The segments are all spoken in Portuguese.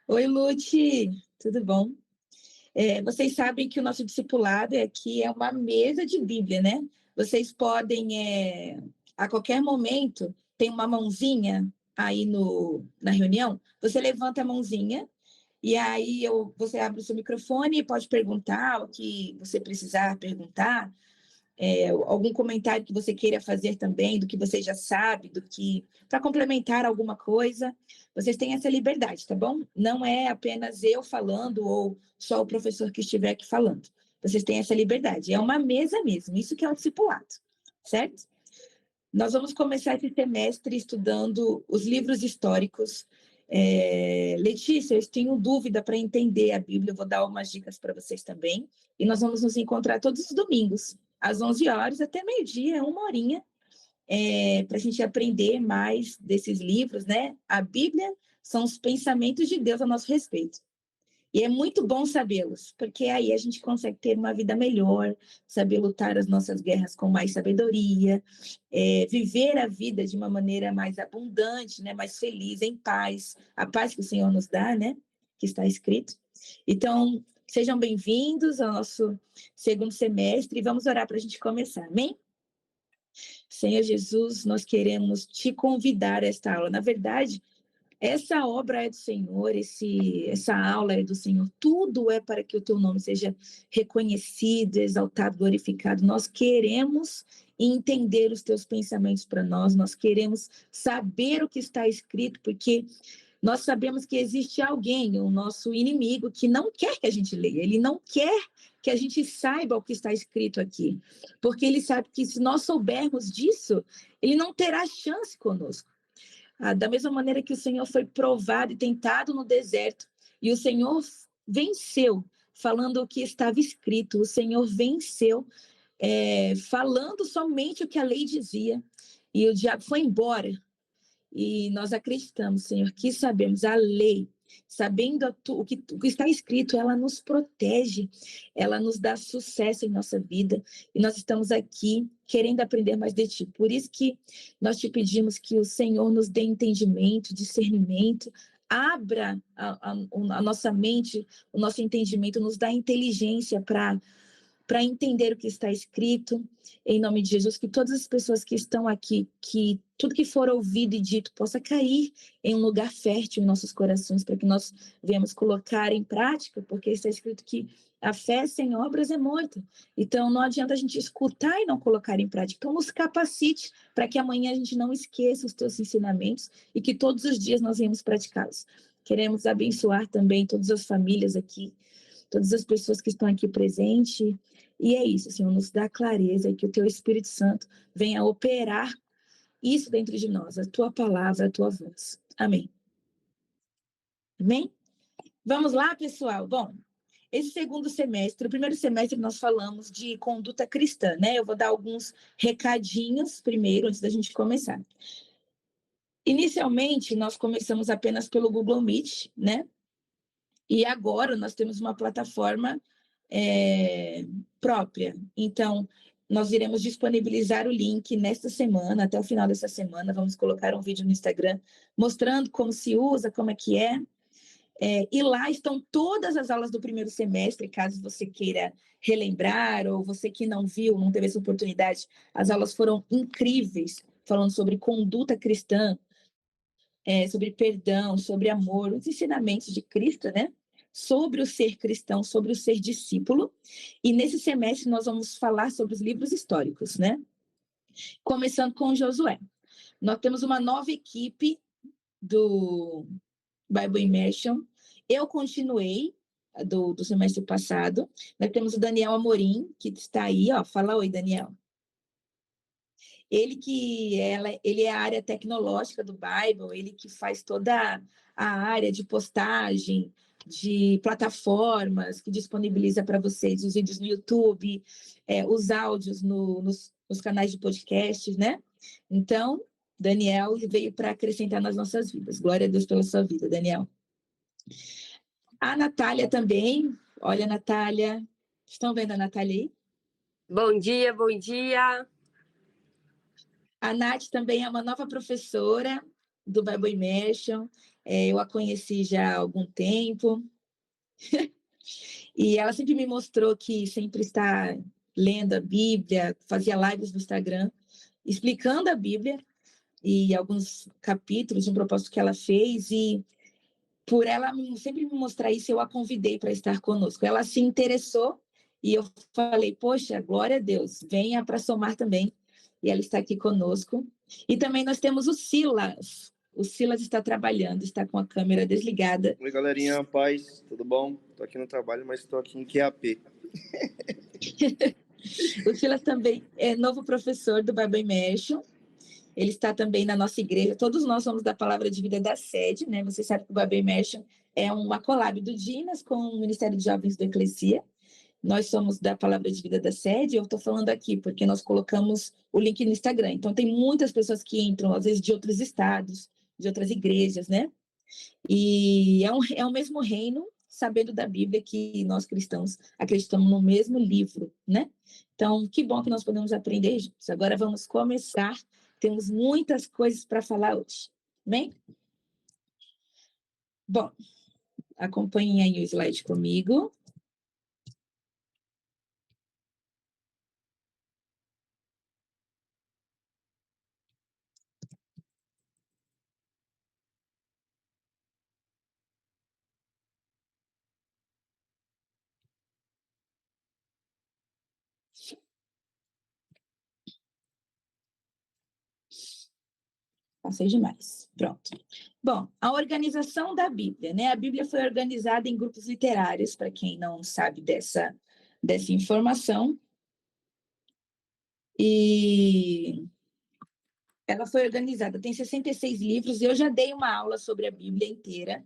Oi, Lute, tudo bom? Vocês sabem que o nosso discipulado aqui é uma mesa de Bíblia, né? Vocês podem, a qualquer momento, tem uma mãozinha aí na reunião, você levanta a mãozinha e aí você abre o seu microfone e pode perguntar o que você precisar perguntar, algum comentário que você queira fazer também, do que você já sabe, para complementar alguma coisa, vocês têm essa liberdade, tá bom? Não é apenas eu falando ou só o professor que estiver aqui falando. Vocês têm essa liberdade. É uma mesa mesmo, isso que é o discipulado, certo? Nós vamos começar esse semestre estudando os livros históricos. Letícia, eu tenho dúvida para entender a Bíblia, eu vou dar umas dicas para vocês também. E nós vamos nos encontrar todos os domingos, às 11 horas até meio-dia, uma horinha, para a gente aprender mais desses livros, né? A Bíblia são os pensamentos de Deus a nosso respeito. E é muito bom sabê-los, porque aí a gente consegue ter uma vida melhor, saber lutar as nossas guerras com mais sabedoria, viver a vida de uma maneira mais abundante, né? Mais feliz, em paz. A paz que o Senhor nos dá, né? Que está escrito. Então, sejam bem-vindos ao nosso segundo semestre e vamos orar para a gente começar, amém? Senhor Jesus, nós queremos te convidar a esta aula. Na verdade, essa obra é do Senhor, essa aula é do Senhor, tudo é para que o teu nome seja reconhecido, exaltado, glorificado. Nós queremos entender os teus pensamentos para nós queremos saber o que está escrito, porque nós sabemos que existe alguém, o nosso inimigo, que não quer que a gente leia, ele não quer que a gente saiba o que está escrito aqui, porque ele sabe que se nós soubermos disso, ele não terá chance conosco. Da mesma maneira que o Senhor foi provado e tentado no deserto, e o Senhor venceu, falando o que estava escrito, o Senhor venceu, falando somente o que a lei dizia, e o diabo foi embora. E nós acreditamos, Senhor, que sabemos a lei, sabendo o que está escrito, ela nos protege, ela nos dá sucesso em nossa vida, e nós estamos aqui querendo aprender mais de Ti. Por isso que nós te pedimos que o Senhor nos dê entendimento, discernimento, abra a nossa mente, o nosso entendimento, nos dá inteligência para entender o que está escrito, em nome de Jesus, que todas as pessoas que estão aqui, que tudo que for ouvido e dito possa cair em um lugar fértil em nossos corações, para que nós venhamos colocar em prática, porque está escrito que a fé sem obras é morta. Então, não adianta a gente escutar e não colocar em prática. Então, nos capacite para que amanhã a gente não esqueça os teus ensinamentos e que todos os dias nós venhamos praticá-los. Queremos abençoar também todas as famílias aqui, todas as pessoas que estão aqui presentes. E é isso, Senhor, nos dá clareza e que o Teu Espírito Santo venha operar isso dentro de nós, a Tua palavra, a Tua voz. Amém. Amém? Vamos lá, pessoal? Bom, esse segundo semestre, o primeiro semestre nós falamos de conduta cristã, né? Eu vou dar alguns recadinhos primeiro, antes da gente começar. Inicialmente, nós começamos apenas pelo Google Meet, né? E agora nós temos uma plataforma própria. Então, nós iremos disponibilizar o link nesta semana, até o final dessa semana, vamos colocar um vídeo no Instagram mostrando como se usa, como é que é. E lá estão todas as aulas do primeiro semestre, caso você queira relembrar, ou você que não viu, não teve essa oportunidade. As aulas foram incríveis, falando sobre conduta cristã, sobre perdão, sobre amor, os ensinamentos de Cristo, né? Sobre o ser cristão, sobre o ser discípulo. E nesse semestre nós vamos falar sobre os livros históricos, né? Começando com Josué. Nós temos uma nova equipe do Bible Immersion. Eu continuei do semestre passado. Nós temos o Daniel Amorim, que está aí, ó. Fala oi, Daniel. Ele é a área tecnológica do Bible, ele que faz toda a área de postagem, de plataformas, que disponibiliza para vocês os vídeos no YouTube, os áudios nos canais de podcasts, né? Então, Daniel veio para acrescentar nas nossas vidas. Glória a Deus pela sua vida, Daniel. A Natália também. Olha, Natália. Estão vendo a Natália aí? Bom dia, bom dia. A Nath também é uma nova professora do Bible Immersion. Eu a conheci já há algum tempo. E ela sempre me mostrou que sempre está lendo a Bíblia, fazia lives no Instagram, explicando a Bíblia e alguns capítulos de um propósito que ela fez. E por ela sempre me mostrar isso, eu a convidei para estar conosco. Ela se interessou e eu falei, poxa, glória a Deus, venha para somar também. E ela está aqui conosco. E também nós temos o Silas. O Silas está trabalhando, está com a câmera desligada. Oi, galerinha, paz, tudo bom? Estou aqui no trabalho, mas estou aqui em QAP. O Silas também é novo professor do Bible Immersion. Ele está também na nossa igreja. Todos nós somos da Palavra de Vida da Sede, né? Você sabe que o Bible Immersion é uma collab do Dinas com o Ministério de Jovens do Eclesia. Nós somos da Palavra de Vida da Sede. Eu estou falando aqui porque nós colocamos o link no Instagram. Então, tem muitas pessoas que entram, às vezes, de outros estados, de outras igrejas, né? E é o mesmo reino, sabendo da Bíblia que nós cristãos acreditamos no mesmo livro, né? Então, que bom que nós podemos aprender juntos. Agora vamos começar. Temos muitas coisas para falar hoje. Bem? Bom, acompanhem aí o slide comigo. Passei demais. Pronto. Bom, a organização da Bíblia, né? A Bíblia foi organizada em grupos literários, para quem não sabe dessa informação. E ela foi organizada, tem 66 livros, e eu já dei uma aula sobre a Bíblia inteira,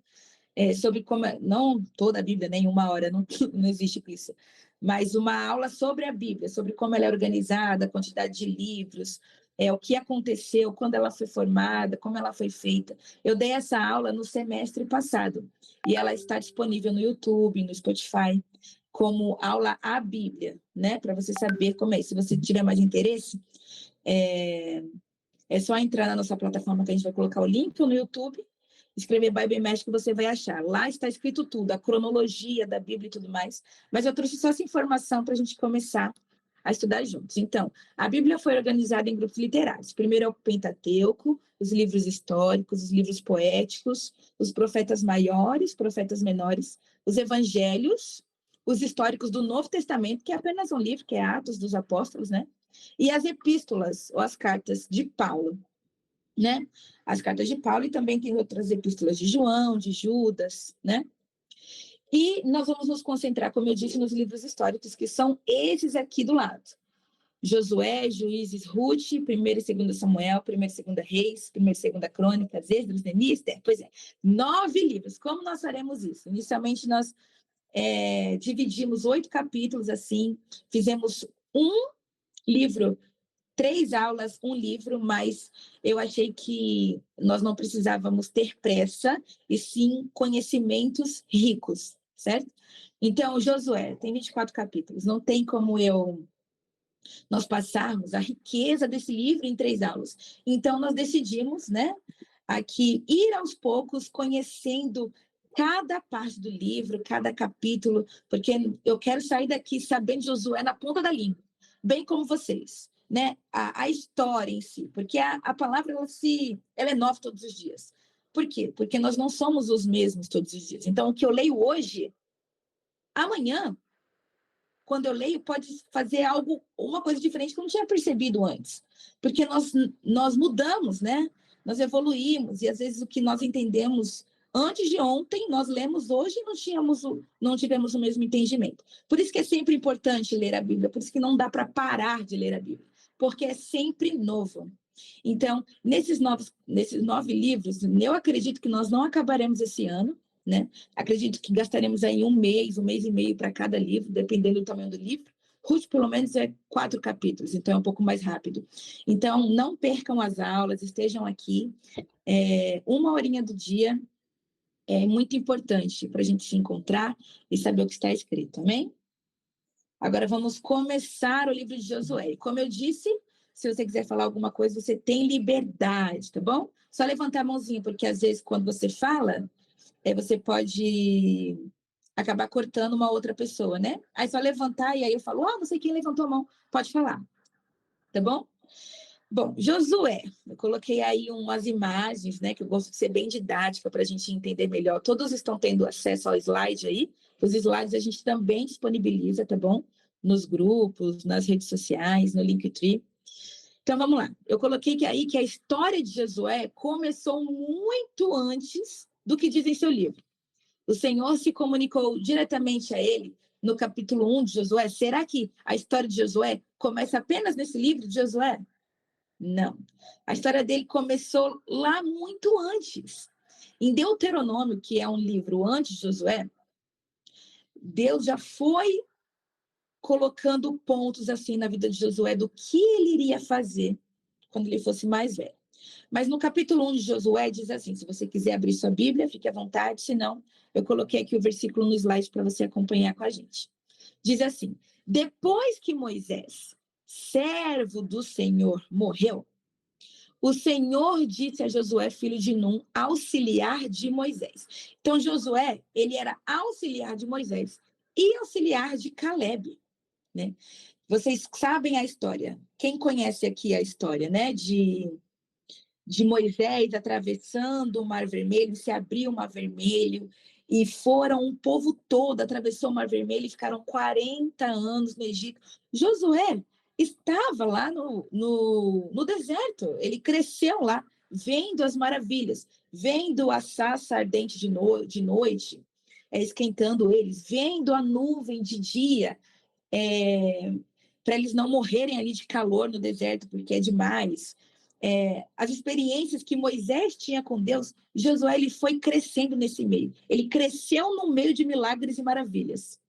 sobre como, não toda a Bíblia, nem uma hora, não, não existe isso, mas uma aula sobre a Bíblia, sobre como ela é organizada, a quantidade de livros, o que aconteceu, quando ela foi formada, como ela foi feita. Eu dei essa aula no semestre passado, e ela está disponível no YouTube, no Spotify, como aula A Bíblia, né? Para você saber como é. Se você tiver mais interesse, é só entrar na nossa plataforma que a gente vai colocar o link, ou no YouTube, escrever Bible Immersion que você vai achar. Lá está escrito tudo, a cronologia da Bíblia e tudo mais. Mas eu trouxe só essa informação para a gente começar a estudar juntos. Então, a Bíblia foi organizada em grupos literários. Primeiro é o Pentateuco, os livros históricos, os livros poéticos, os profetas maiores, profetas menores, os evangelhos, os históricos do Novo Testamento, que é apenas um livro, que é Atos dos Apóstolos, né? E as epístolas, ou as cartas de Paulo, né? As cartas de Paulo, e também tem outras epístolas de João, de Judas, né? E nós vamos nos concentrar, como eu disse, nos livros históricos, que são esses aqui do lado. Josué, Juízes, Ruth, 1º e 2º Samuel, 1º e 2º Reis, 1º e 2º Crônicas, Esdras, Neemias, pois é, 9 livros. Como nós faremos isso? Inicialmente, nós dividimos 8 capítulos, assim, fizemos um livro, 3 aulas, um livro, mas eu achei que nós não precisávamos ter pressa, e sim conhecimentos ricos, certo? Então, Josué tem 24 capítulos, não tem como nós passarmos a riqueza desse livro em 3 aulas. Então, nós decidimos, né, aqui ir aos poucos, conhecendo cada parte do livro, cada capítulo, porque eu quero sair daqui sabendo Josué na ponta da língua, bem como vocês, né? A história em si, porque a palavra ela é nova todos os dias. Por quê? Porque nós não somos os mesmos todos os dias. Então, o que eu leio hoje, amanhã, quando eu leio, pode fazer uma coisa diferente que eu não tinha percebido antes. Porque nós mudamos, né? Nós evoluímos, e às vezes o que nós entendemos antes de ontem, nós lemos hoje e não tivemos o mesmo entendimento. Por isso que é sempre importante ler a Bíblia, por isso que não dá para parar de ler a Bíblia, porque é sempre novo. Então, nesses 9 livros, eu acredito que nós não acabaremos esse ano, né? Acredito que gastaremos aí um mês e meio para cada livro, dependendo do tamanho do livro. Ruth, pelo menos, é 4 capítulos, então é um pouco mais rápido. Então, não percam as aulas, estejam aqui. 1 horinha do dia é muito importante para a gente se encontrar e saber o que está escrito, amém? Agora vamos começar o livro de Josué. Como eu disse, Se você quiser falar alguma coisa, você tem liberdade, tá bom? Só levantar a mãozinha, porque às vezes quando você fala, você pode acabar cortando uma outra pessoa, né? Aí só levantar e aí eu falo, não sei quem levantou a mão, pode falar, tá bom? Bom, Josué, eu coloquei aí umas imagens, né, que eu gosto de ser bem didática para a gente entender melhor. Todos estão tendo acesso ao slide aí. Os slides a gente também disponibiliza, tá bom? Nos grupos, nas redes sociais, no Linktree. Então, vamos lá. Eu coloquei que a história de Josué começou muito antes do que diz em seu livro. O Senhor se comunicou diretamente a ele no capítulo 1 de Josué. Será que a história de Josué começa apenas nesse livro de Josué? Não. A história dele começou lá muito antes. Em Deuteronômio, que é um livro antes de Josué, Deus já foi colocando pontos assim na vida de Josué do que ele iria fazer quando ele fosse mais velho. Mas no capítulo 1 de Josué diz assim, se você quiser abrir sua Bíblia, fique à vontade, senão eu coloquei aqui o versículo no slide para você acompanhar com a gente. Diz assim, depois que Moisés, servo do Senhor, morreu, o Senhor disse a Josué, filho de Num, auxiliar de Moisés. Então, Josué, ele era auxiliar de Moisés e auxiliar de Caleb, né? Vocês sabem a história. Quem conhece aqui a história, né? De Moisés atravessando o Mar Vermelho, se abriu o Mar Vermelho, e foram um povo todo, atravessou o Mar Vermelho e ficaram 40 anos no Egito. Josué estava lá no deserto, ele cresceu lá, vendo as maravilhas, vendo a sarça ardente de noite, esquentando eles, vendo a nuvem de dia, para eles não morrerem ali de calor no deserto, porque é demais. As experiências que Moisés tinha com Deus, Josué ele foi crescendo nesse meio. Ele cresceu no meio de milagres e maravilhas.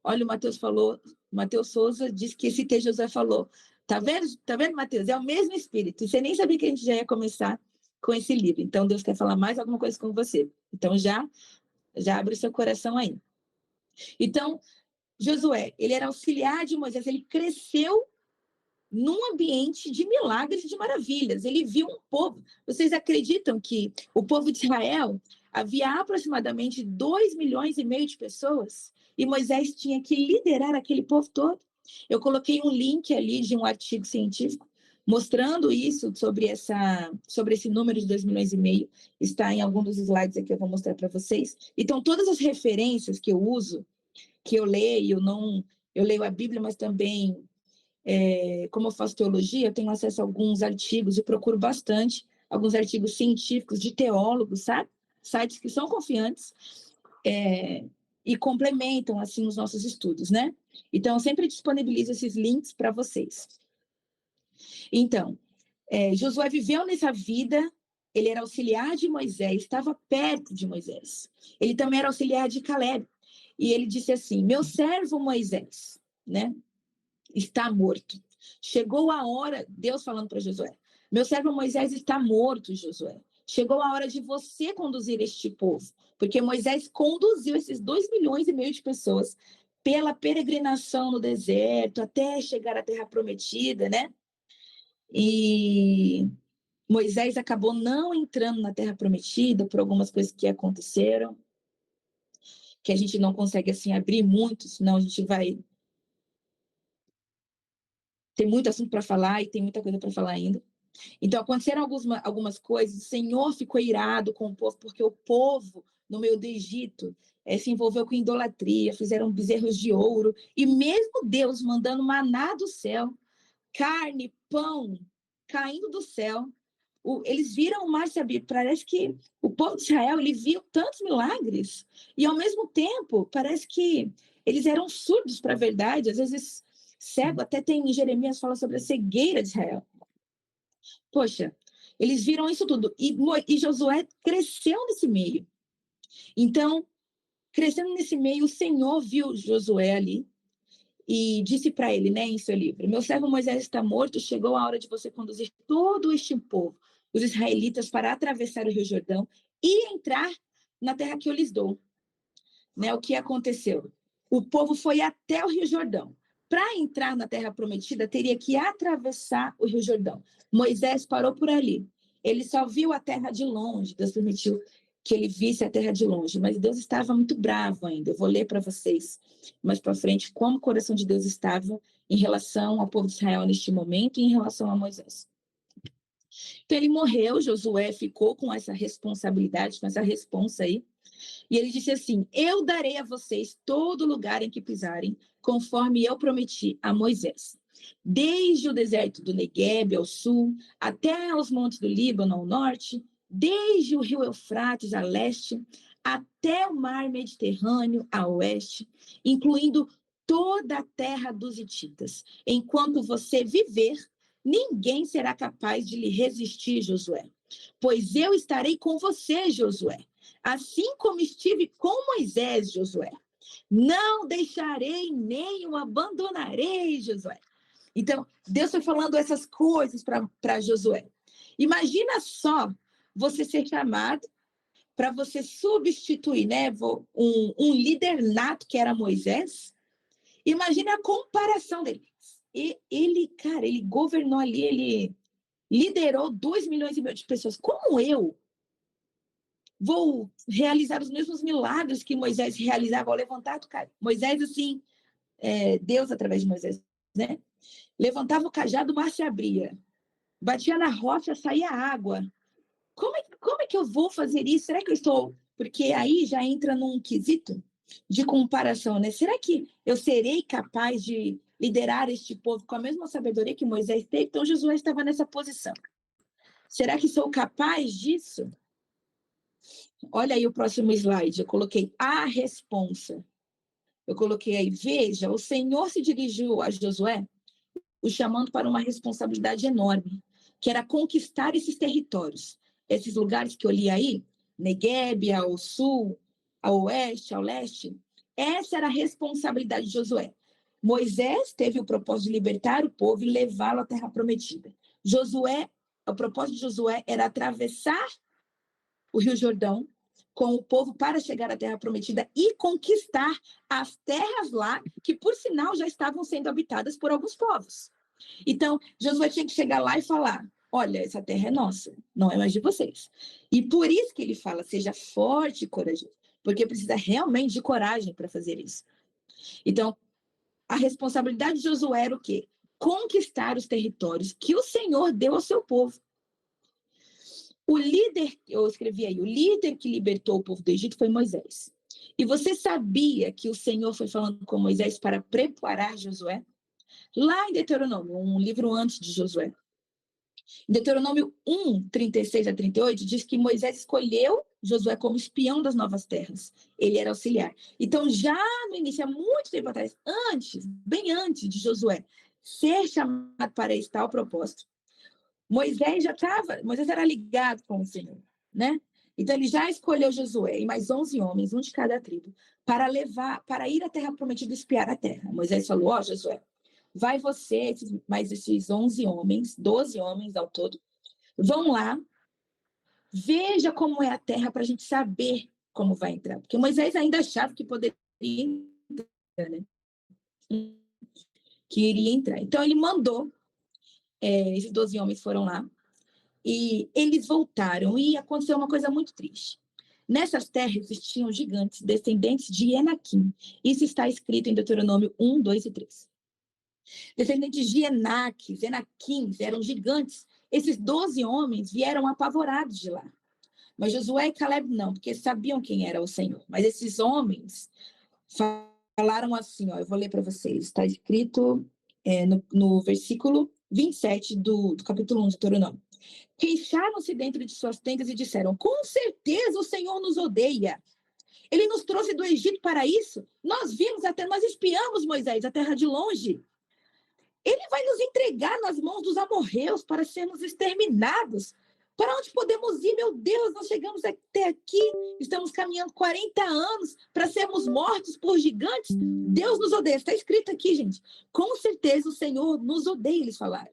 Olha, o Mateus Souza disse que esse texto Josué falou. Tá vendo, Mateus? É o mesmo espírito. E você nem sabia que a gente já ia começar com esse livro. Então, Deus quer falar mais alguma coisa com você. Então, já abre o seu coração aí. Então, Josué, ele era auxiliar de Moisés, ele cresceu num ambiente de milagres e de maravilhas. Ele viu um povo. Vocês acreditam que o povo de Israel havia aproximadamente 2,5 milhões de pessoas? E Moisés tinha que liderar aquele povo todo? Eu coloquei um link ali de um artigo científico mostrando isso, sobre esse número de 2,5 milhões. Está em algum dos slides aqui, eu vou mostrar para vocês. Então, todas as referências que eu uso, que eu leio, eu leio a Bíblia, mas também como eu faço teologia, eu tenho acesso a alguns artigos e procuro bastante alguns artigos científicos de teólogos, sabe? Sites que são confiantes e complementam, assim, os nossos estudos, né? Então, eu sempre disponibilizo esses links para vocês. Então, Josué viveu nessa vida, ele era auxiliar de Moisés, estava perto de Moisés. Ele também era auxiliar de Caleb. E ele disse assim, meu servo Moisés, né? Está morto. Chegou a hora, Deus falando para Josué, meu servo Moisés está morto, Josué. Chegou a hora de você conduzir este povo, porque Moisés conduziu esses 2,5 milhões de pessoas pela peregrinação no deserto, até chegar à terra prometida, né? E Moisés acabou não entrando na terra prometida por algumas coisas que aconteceram, que a gente não consegue, assim, abrir muito, senão a gente vai... Tem muito assunto para falar e tem muita coisa para falar ainda. Então, aconteceram algumas coisas, o Senhor ficou irado com o povo, porque o povo, no meio do Egito, se envolveu com idolatria, fizeram bezerros de ouro, e mesmo Deus mandando maná do céu, carne, pão, caindo do céu, eles viram o mar se abrir. Parece que o povo de Israel, ele viu tantos milagres, e ao mesmo tempo, parece que eles eram surdos para a verdade. Às vezes, cego, até tem em Jeremias, fala sobre a cegueira de Israel. Poxa, eles viram isso tudo. E Josué cresceu nesse meio. Então, crescendo nesse meio, o Senhor viu Josué ali e disse para ele, né, em seu livro, meu servo Moisés está morto, chegou a hora de você conduzir todo este povo, os israelitas, para atravessar o Rio Jordão e entrar na terra que eu lhes dou. Né, o que aconteceu? O povo foi até o Rio Jordão, para entrar na Terra Prometida, teria que atravessar o Rio Jordão. Moisés parou por ali. Ele só viu a terra de longe. Deus permitiu que ele visse a terra de longe, mas Deus estava muito bravo ainda. Eu vou ler para vocês mais para frente como o coração de Deus estava em relação ao povo de Israel neste momento e em relação a Moisés. Então ele morreu, Josué ficou com essa responsabilidade, com essa responsa aí, e ele disse assim: eu darei a vocês todo lugar em que pisarem, conforme eu prometi a Moisés. Desde o deserto do Neguebe ao sul, até os montes do Líbano ao norte, desde o rio Eufrates a leste, até o mar Mediterrâneo a oeste, incluindo toda a terra dos hititas. Enquanto você viver, ninguém será capaz de lhe resistir, Josué. Pois eu estarei com você, Josué, assim como estive com Moisés, Josué. Não deixarei nem o abandonarei, Josué. Então, Deus foi falando essas coisas para Josué. Imagina só você ser chamado para você substituir, né, um líder nato que era Moisés. Imagina a comparação dele. E ele governou ali, ele liderou 2 milhões e meio de pessoas. Como eu vou realizar os mesmos milagres que Moisés realizava ao levantar do cajado? Moisés, assim, Deus através de Moisés, né? Levantava o cajado, o mar se abria. Batia na rocha, saía água. Como é que eu vou fazer isso? Será que eu estou... Porque aí já entra num quesito de comparação, né? Será que eu serei capaz de liderar este povo com a mesma sabedoria que Moisés teve? Então, Josué estava nessa posição. Será que sou capaz disso? Olha aí o próximo slide. Eu coloquei a responsa. Eu coloquei aí, veja, o Senhor se dirigiu a Josué, o chamando para uma responsabilidade enorme, que era conquistar esses territórios. Esses lugares que eu li aí, Neguebe, ao sul, ao oeste, ao leste, essa era a responsabilidade de Josué. Moisés teve o propósito de libertar o povo e levá-lo à terra prometida. O propósito de Josué era atravessar o Rio Jordão com o povo para chegar à terra prometida e conquistar as terras lá, que por sinal já estavam sendo habitadas por alguns povos. Então, Josué tinha que chegar lá e falar: olha, essa terra é nossa, não é mais de vocês. E por isso que ele fala: seja forte e corajoso, porque precisa realmente de coragem para fazer isso. Então, a responsabilidade de Josué era o quê? Conquistar os territórios que o Senhor deu ao seu povo. O líder, eu escrevi aí, o líder que libertou o povo do Egito foi Moisés. E você sabia que o Senhor foi falando com Moisés para preparar Josué? Lá em Deuteronômio, um livro antes de Josué. Em Deuteronômio 1, 36 a 38, diz que Moisés escolheu Josué como espião das novas terras. Ele era auxiliar. Então, já no início, há muito tempo atrás, bem antes de Josué ser chamado para esse tal propósito, Moisés era ligado com o Senhor, né? Então, ele já escolheu Josué e mais 11 homens, um de cada tribo, para ir à terra prometida espiar a terra. Moisés falou: ó, Josué, vai você, mais esses 11 homens, 12 homens ao todo, vão lá, veja como é a terra para a gente saber como vai entrar. Porque Moisés ainda achava que poderia entrar, né? Que iria entrar. Então, ele mandou, esses 12 homens foram lá, e eles voltaram, e aconteceu uma coisa muito triste. Nessas terras existiam gigantes, descendentes de Enaquim. Isso está escrito em Deuteronômio 1, 2 e 3. Descendentes de Enaquins, eram gigantes. Esses 12 homens vieram apavorados de lá. Mas Josué e Caleb não, porque sabiam quem era o Senhor. Mas esses homens falaram assim, ó, eu vou ler para vocês. Está escrito no versículo 27 do capítulo 1 de Deuteronômio. Queixaram-se dentro de suas tendas e disseram: com certeza o Senhor nos odeia. Ele nos trouxe do Egito para isso. Nós espiamos, Moisés, a terra de longe. Ele vai nos entregar nas mãos dos amorreus para sermos exterminados. Para onde podemos ir, meu Deus? Nós chegamos até aqui, estamos caminhando 40 anos para sermos mortos por gigantes. Deus nos odeia. Está escrito aqui, gente. Com certeza o Senhor nos odeia, eles falaram.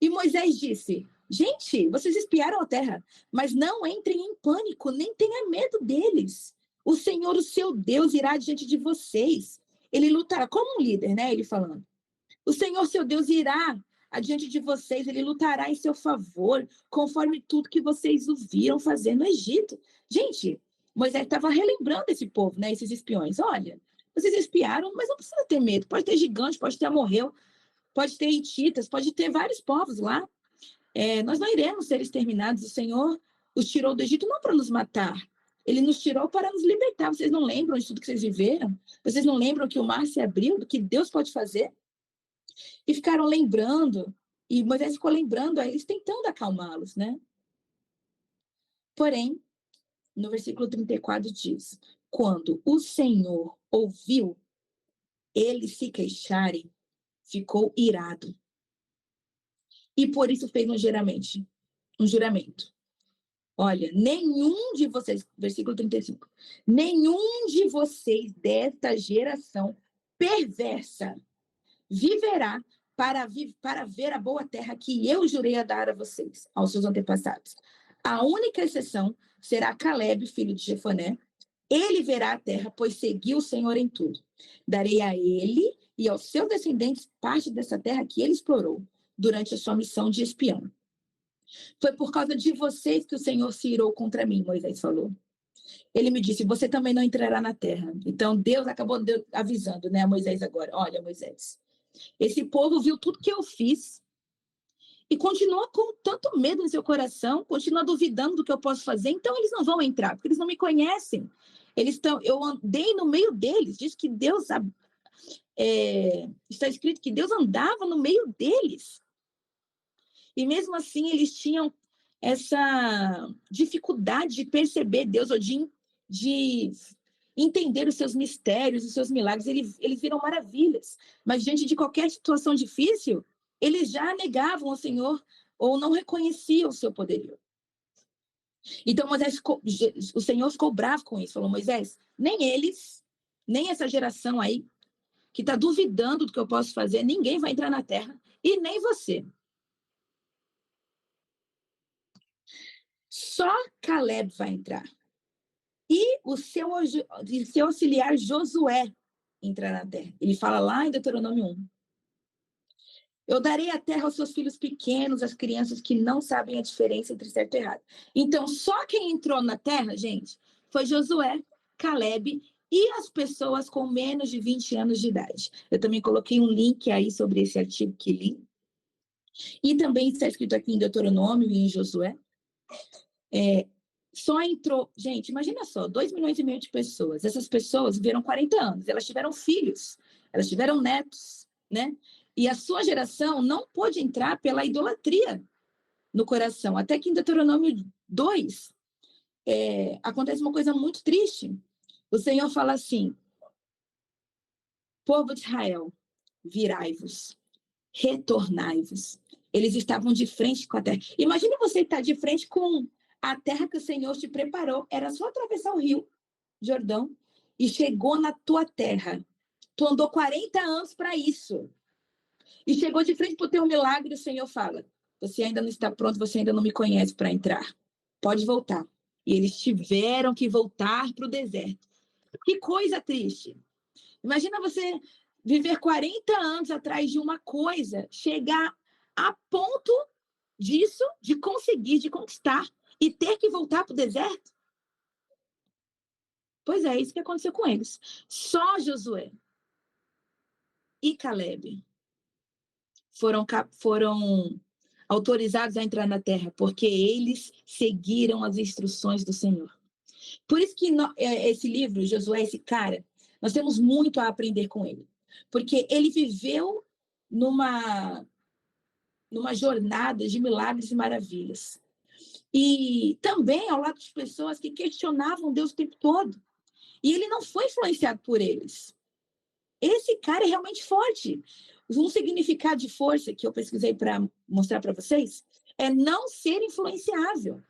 E Moisés disse: gente, vocês espiaram a terra, mas não entrem em pânico, nem tenham medo deles. O Senhor, o seu Deus, irá diante de vocês. ele lutará como um líder, né? Ele falando. O Senhor, seu Deus, irá adiante de vocês, ele lutará em seu favor, conforme tudo que vocês o viram fazer no Egito. Gente, Moisés estava relembrando esse povo, né? Esses espiões. Olha, vocês espiaram, mas não precisa ter medo. Pode ter gigante, pode ter amorreu, pode ter hititas, pode ter vários povos lá. Nós não iremos ser exterminados. O Senhor os tirou do Egito não para nos matar. Ele nos tirou para nos libertar. Vocês não lembram de tudo que vocês viveram? Vocês não lembram que o mar se abriu, do que Deus pode fazer? E ficaram lembrando, e Moisés ficou lembrando a eles, tentando acalmá-los, né? Porém, no versículo 34 diz, quando o Senhor ouviu eles se queixarem, ficou irado. E por isso fez um juramento. Olha, nenhum de vocês, versículo 35, nenhum de vocês desta geração perversa viverá para ver a boa terra que eu jurei a dar a vocês, aos seus antepassados. A única exceção será Calebe, filho de Jefoné. Ele verá a terra, pois seguiu o Senhor em tudo. Darei a ele e aos seus descendentes parte dessa terra que ele explorou durante a sua missão de espião. Foi por causa de vocês que o Senhor se irou contra mim, Moisés falou. Ele me disse, você também não entrará na terra. Então, Deus acabou avisando, né, a Moisés agora. Olha, Moisés, esse povo viu tudo que eu fiz e continua com tanto medo no seu coração, continua duvidando do que eu posso fazer, então eles não vão entrar, porque eles não me conhecem. Eu andei no meio deles, diz que Deus, está escrito que Deus andava no meio deles. E mesmo assim eles tinham essa dificuldade de perceber Deus, ou de entender os seus mistérios, os seus milagres. Eles viram maravilhas, mas diante de qualquer situação difícil, eles já negavam ao Senhor ou não reconheciam o seu poderio. Então o Senhor ficou bravo com isso, falou, Moisés, nem eles, nem essa geração aí, que está duvidando do que eu posso fazer, ninguém vai entrar na terra, e nem você. Só Caleb vai entrar. E o seu auxiliar Josué entrar na terra. Ele fala lá em Deuteronômio 1. Eu darei a terra aos seus filhos pequenos, às crianças que não sabem a diferença entre certo e errado. Então, só quem entrou na terra, gente, foi Josué, Caleb e as pessoas com menos de 20 anos de idade. Eu também coloquei um link aí sobre esse artigo que li. E também está escrito aqui em Deuteronômio e em Josué. Só entrou... Gente, imagina só, 2,5 milhões de pessoas. Essas pessoas viveram 40 anos, elas tiveram filhos, elas tiveram netos, né? E a sua geração não pôde entrar pela idolatria no coração. Até que em Deuteronômio 2, acontece uma coisa muito triste. O Senhor fala assim, povo de Israel, virai-vos, retornai-vos. Eles estavam de frente com a terra. Imagine você estar de frente com a terra que o Senhor te preparou. Era só atravessar o rio Jordão e chegou na tua terra. Tu andou 40 anos para isso. E chegou de frente para o teu milagre, o Senhor fala, você ainda não está pronto, você ainda não me conhece para entrar. Pode voltar. E eles tiveram que voltar para o deserto. Que coisa triste. Imagina você viver 40 anos atrás de uma coisa, chegar a ponto disso, de conseguir, de conquistar, e ter que voltar para o deserto. Pois é isso que aconteceu com eles. Só Josué e Calebe foram autorizados a entrar na terra, porque eles seguiram as instruções do Senhor. Por isso que esse livro, Josué, esse cara, nós temos muito a aprender com ele. Porque ele viveu numa jornada de milagres e maravilhas. E também ao lado de pessoas que questionavam Deus o tempo todo. E ele não foi influenciado por eles. Esse cara é realmente forte. Um significado de força que eu pesquisei para mostrar para vocês é não ser influenciável.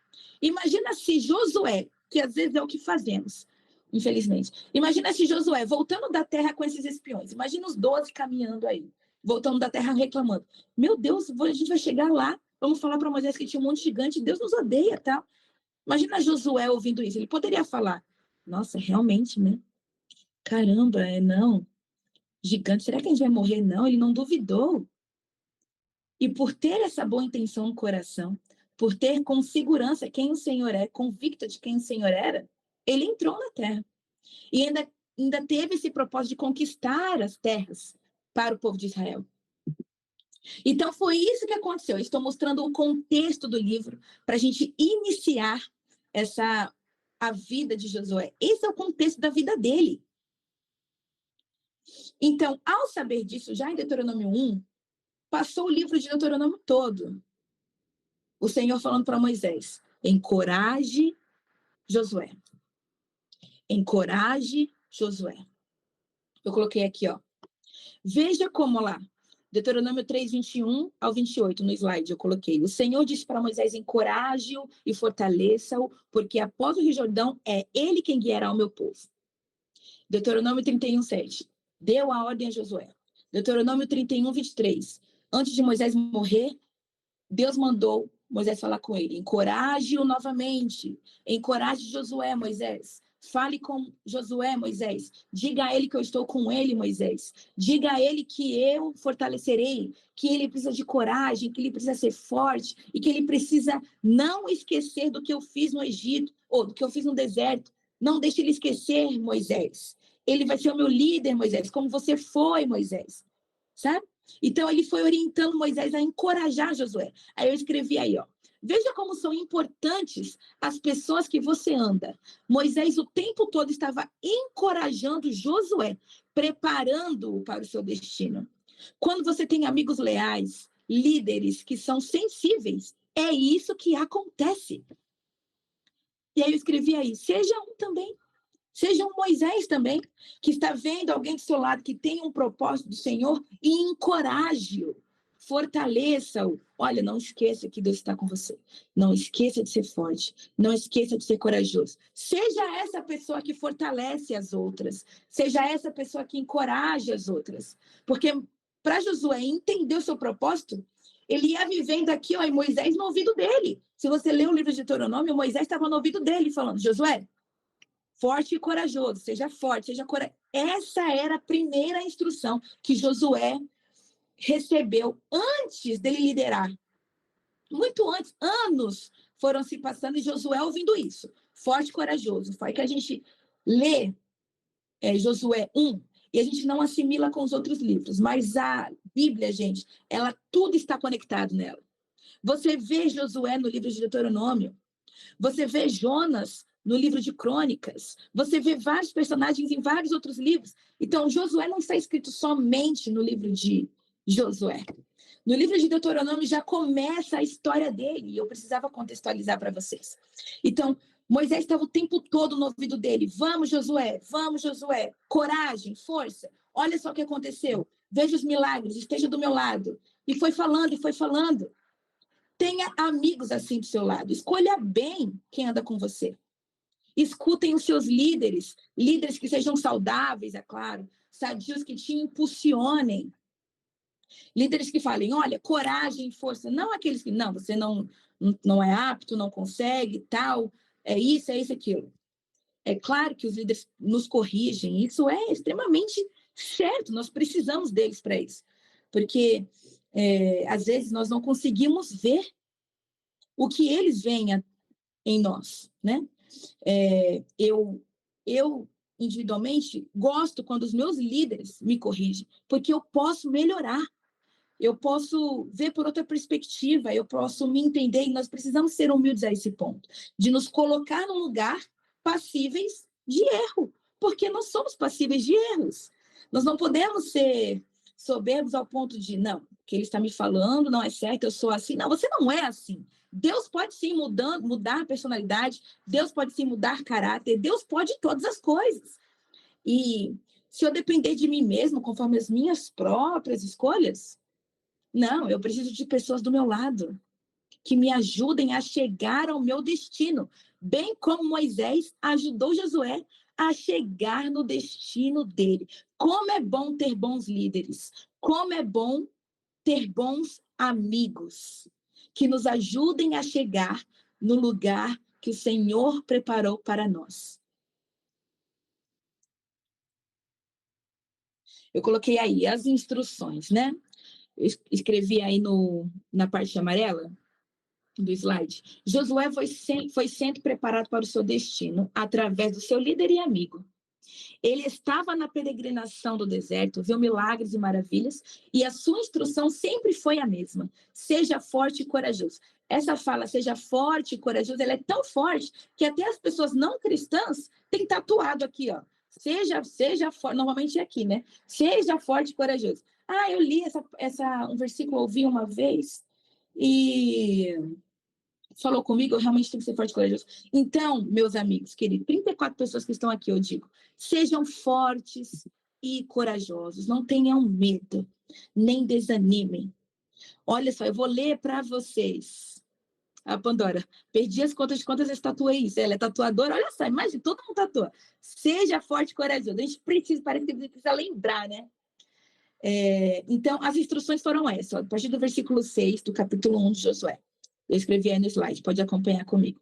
Imagina se Josué, que às vezes é o que fazemos, infelizmente. Imagina se Josué voltando da terra com esses espiões. Imagina os 12 caminhando aí, voltando da terra reclamando. Meu Deus, a gente vai chegar lá, vamos falar para Moisés que tinha um monte gigante, Deus nos odeia, tal. Imagina Josué ouvindo isso. Ele poderia falar, nossa, realmente, né? Caramba, não. gigante, será que a gente vai morrer? Não, ele não duvidou. E por ter essa boa intenção no coração, por ter com segurança quem o Senhor é, convicto de quem o Senhor era, ele entrou na terra. E ainda teve esse propósito de conquistar as terras para o povo de Israel. Então, foi isso que aconteceu. Eu estou mostrando o contexto do livro para a gente iniciar a vida de Josué. Esse é o contexto da vida dele. Então, ao saber disso, já em Deuteronômio 1, passou o livro de Deuteronômio todo. O Senhor falando para Moisés: encoraje Josué. Encoraje Josué. Eu coloquei aqui, ó. Veja como lá. Deuteronômio 3, 21 ao 28, no slide, eu coloquei. O Senhor disse para Moisés: encoraje-o e fortaleça-o, porque após o Rio Jordão é ele quem guiará o meu povo. Deuteronômio 31, 7. Deu a ordem a Josué. Deuteronômio 31, 23. Antes de Moisés morrer, Deus mandou Moisés falar com ele. Encoraje-o novamente. Encoraje Josué, Moisés. Fale com Josué, Moisés. Diga a ele que eu estou com ele, Moisés. Diga a ele que eu fortalecerei, que ele precisa de coragem, que ele precisa ser forte e que ele precisa não esquecer do que eu fiz no Egito ou do que eu fiz no deserto. Não deixe ele esquecer, Moisés. Ele vai ser o meu líder, Moisés, como você foi, Moisés. Sabe? Então, ele foi orientando Moisés a encorajar Josué. Aí eu escrevi aí, ó. Veja como são importantes as pessoas que você anda. Moisés o tempo todo estava encorajando Josué, preparando-o para o seu destino. Quando você tem amigos leais, líderes que são sensíveis, é isso que acontece. E aí eu escrevi aí, seja um também. Seja um Moisés também, que está vendo alguém do seu lado que tem um propósito do Senhor e encoraje-o, fortaleça-o. Olha, não esqueça que Deus está com você. Não esqueça de ser forte. Não esqueça de ser corajoso. Seja essa pessoa que fortalece as outras. Seja essa pessoa que encoraja as outras. Porque para Josué entender o seu propósito, ele ia vivendo aqui, ó, e Moisés no ouvido dele. Se você ler o livro de Deuteronômio, Moisés estava no ouvido dele falando: Josué, forte e corajoso, seja forte, seja corajoso. Essa era a primeira instrução que Josué recebeu antes dele liderar. Muito antes, anos foram se passando e Josué ouvindo isso. Forte e corajoso. Foi que a gente lê Josué 1 e a gente não assimila com os outros livros. Mas a Bíblia, gente, ela tudo está conectado nela. Você vê Josué no livro de Deuteronômio. Você vê Jonas no livro de Crônicas. Você vê vários personagens em vários outros livros. Então, Josué não está escrito somente no livro de Josué. No livro de Deuteronômio já começa a história dele. E eu precisava contextualizar para vocês. Então, Moisés estava o tempo todo no ouvido dele. Vamos, Josué. Vamos, Josué. Coragem, força. Olha só o que aconteceu. Veja os milagres. Esteja do meu lado. E foi falando, e foi falando. Tenha amigos assim do seu lado. Escolha bem quem anda com você. Escutem os seus líderes, líderes que sejam saudáveis, é claro, sadios que te impulsionem. Líderes que falem, olha, coragem, força, não aqueles que, não, você não é apto, não consegue, tal, é isso, aquilo. É claro que os líderes nos corrigem, isso é extremamente certo, nós precisamos deles para isso. Porque, às vezes, nós não conseguimos ver o que eles veem em nós, né? Eu individualmente gosto quando os meus líderes me corrigem, porque eu posso melhorar, eu posso ver por outra perspectiva, eu posso me entender, e nós precisamos ser humildes a esse ponto, de nos colocar num lugar passíveis de erro, porque nós somos passíveis de erros. Nós não podemos ser soberbos ao ponto de, não, o que ele está me falando não é certo, eu sou assim. Não, você não é assim. Deus pode sim mudar a personalidade, Deus pode sim mudar caráter, Deus pode todas as coisas. E se eu depender de mim mesmo, conforme as minhas próprias escolhas, não, eu preciso de pessoas do meu lado, que me ajudem a chegar ao meu destino, bem como Moisés ajudou Josué a chegar no destino dele. Como é bom ter bons líderes, como é bom ter bons amigos que nos ajudem a chegar no lugar que o Senhor preparou para nós. Eu coloquei aí as instruções, né? Eu escrevi aí na parte amarela do slide. Josué foi sendo preparado para o seu destino através do seu líder e amigo. Ele estava na peregrinação do deserto, viu milagres e maravilhas, e a sua instrução sempre foi a mesma: seja forte e corajoso. Essa fala, seja forte e corajoso, ela é tão forte que até as pessoas não cristãs têm tatuado aqui, ó. Seja forte, normalmente é aqui, né? Seja forte e corajoso. Ah, eu li um versículo, ouvi uma vez, e falou comigo, eu realmente tenho que ser forte e corajoso. Então, meus amigos, queridos, 34 pessoas que estão aqui, eu digo, sejam fortes e corajosos, não tenham medo, nem desanimem. Olha só, eu vou ler para vocês. A Pandora, perdi as contas de quantas vezes tatuei isso. Ela é tatuadora, olha só, imagina, todo mundo tatua. Seja forte e corajoso. A gente precisa, parece que a gente precisa lembrar, né? Então, as instruções foram essas, ó, a partir do versículo 6 do capítulo 1 de Josué. Eu escrevi aí no slide, pode acompanhar comigo.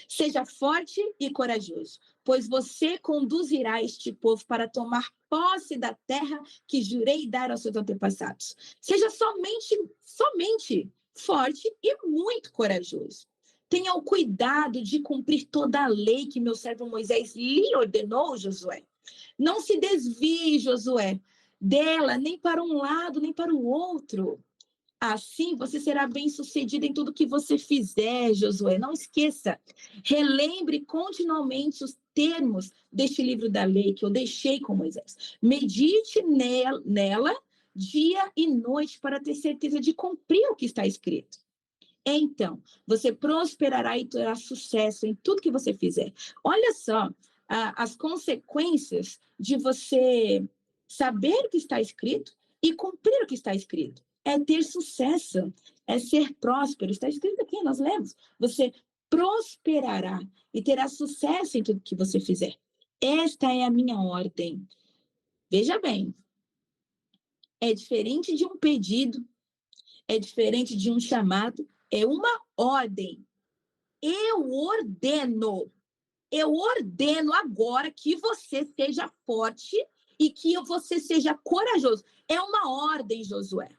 Seja forte e corajoso, pois você conduzirá este povo para tomar posse da terra que jurei dar aos seus antepassados. Seja somente forte e muito corajoso. Tenha o cuidado de cumprir toda a lei que meu servo Moisés lhe ordenou, Josué. Não se desvie, Josué, dela, nem para um lado, nem para o outro. Assim você será bem-sucedido em tudo que você fizer, Josué. Não esqueça, relembre continuamente os termos deste livro da lei que eu deixei com Moisés. Medite nela dia e noite para ter certeza de cumprir o que está escrito. Então, você prosperará e terá sucesso em tudo que você fizer. Olha só, as consequências de você saber o que está escrito e cumprir o que está escrito. É ter sucesso, é ser próspero. Está escrito aqui, nós lemos. Você prosperará e terá sucesso em tudo que você fizer. Esta é a minha ordem. Veja bem, é diferente de um pedido, é diferente de um chamado, é uma ordem. Eu ordeno agora que você seja forte e que você seja corajoso. É uma ordem, Josué.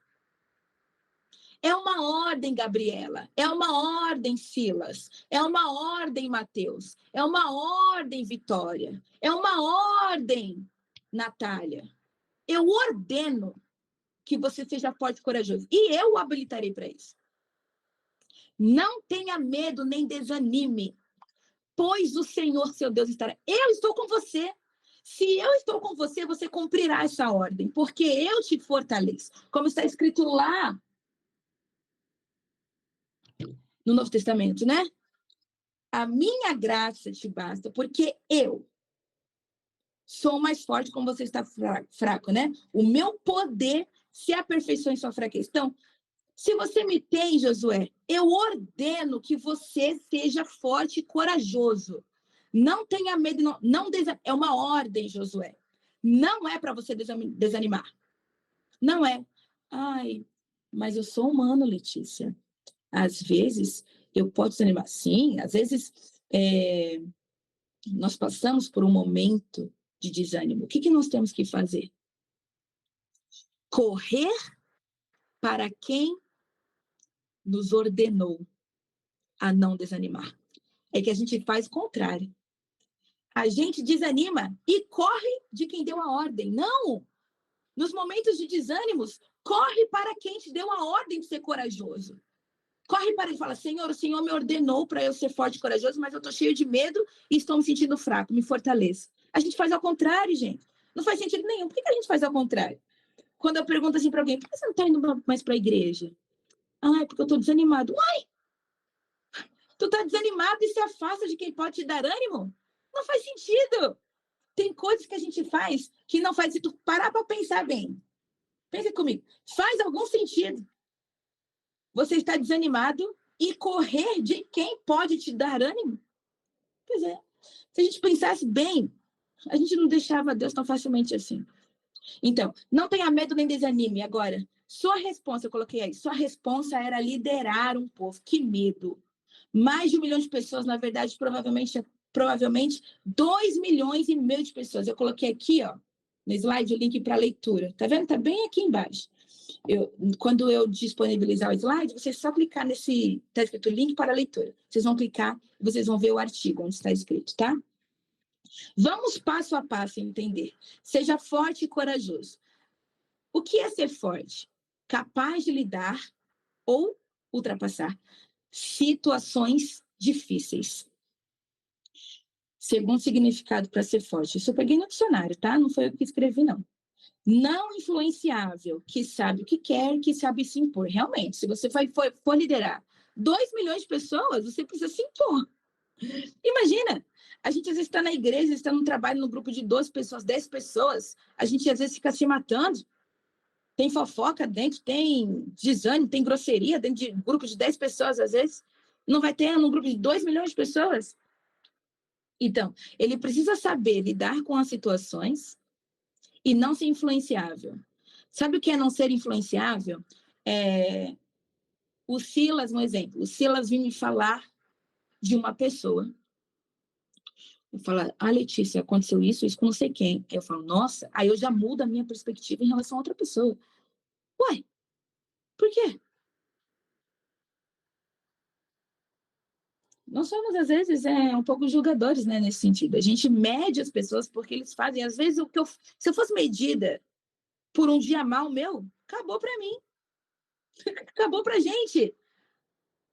É uma ordem, Gabriela. É uma ordem, Silas. É uma ordem, Mateus. É uma ordem, Vitória. É uma ordem, Natália. Eu ordeno que você seja forte e corajoso. E eu o habilitarei para isso. Não tenha medo nem desanime, pois o Senhor, seu Deus, estará. Eu estou com você. Se eu estou com você, você cumprirá essa ordem, porque eu te fortaleço. Como está escrito lá no Novo Testamento, né? A minha graça te basta, porque eu sou mais forte como você está fraco, né? O meu poder se aperfeiçoa em sua fraqueza. Então, se você me tem, Josué, eu ordeno que você seja forte e corajoso. Não tenha medo, é uma ordem, Josué. Não é para você desanimar. Não é. Ai, mas eu sou humano, Letícia. Às vezes, eu posso desanimar. Sim, às vezes nós passamos por um momento de desânimo. O que nós temos que fazer? Correr para quem nos ordenou a não desanimar. É que a gente faz o contrário. A gente desanima e corre de quem deu a ordem. Não! Nos momentos de desânimos, corre para quem te deu a ordem de ser corajoso. Corre para ele e fala: Senhor, o Senhor me ordenou para eu ser forte e corajoso, mas eu estou cheio de medo e estou me sentindo fraco, me fortaleça. A gente faz ao contrário, gente. Não faz sentido nenhum. Por que a gente faz ao contrário? Quando eu pergunto assim para alguém: por que você não está indo mais para a igreja? Ah, é porque eu estou desanimado. Uai! Tu está desanimado e se afasta de quem pode te dar ânimo? Não faz sentido. Tem coisas que a gente faz que não faz sentido. Parar para pensar bem. Pensa comigo. Faz algum sentido você está desanimado e correr de quem pode te dar ânimo? Pois é. Se a gente pensasse bem, a gente não deixava Deus tão facilmente assim. Então, não tenha medo nem desanime. Agora, sua responsa, eu coloquei aí, sua responsa era liderar um povo. Que medo. Mais de 1 milhão de pessoas, na verdade, provavelmente 2,5 milhões de pessoas. Eu coloquei aqui, ó, no slide o link para leitura. Tá vendo? Tá bem aqui embaixo. Quando eu disponibilizar o slide, vocês só clicar nesse... Está escrito link para leitura. Vocês vão clicar e vocês vão ver o artigo onde está escrito, tá? Vamos passo a passo entender. Seja forte e corajoso. O que é ser forte? Capaz de lidar ou ultrapassar situações difíceis. Segundo significado para ser forte. Isso eu peguei no dicionário, tá? Não foi eu que escrevi, não. Não influenciável, que sabe o que quer, que sabe se impor. Realmente, se você for liderar 2 milhões de pessoas, você precisa se impor. Imagina, a gente às vezes está na igreja, está num trabalho no grupo de 12 pessoas, 10 pessoas, a gente às vezes fica se matando, tem fofoca dentro, tem desânimo, tem grosseria dentro de grupo de 10 pessoas, às vezes. Não vai ter num grupo de 2 milhões de pessoas? Então, ele precisa saber lidar com as situações e não ser influenciável. Sabe o que é não ser influenciável? O Silas, um exemplo. O Silas vinha me falar de uma pessoa. Eu falo, Letícia, aconteceu isso com não sei quem. Eu falo, nossa, aí eu já mudo a minha perspectiva em relação a outra pessoa. Ué, por quê? Nós somos, às vezes, um pouco julgadores, né, nesse sentido. A gente mede as pessoas porque eles fazem. Às vezes, se eu fosse medida por um dia mal meu, acabou para mim. Acabou para a gente.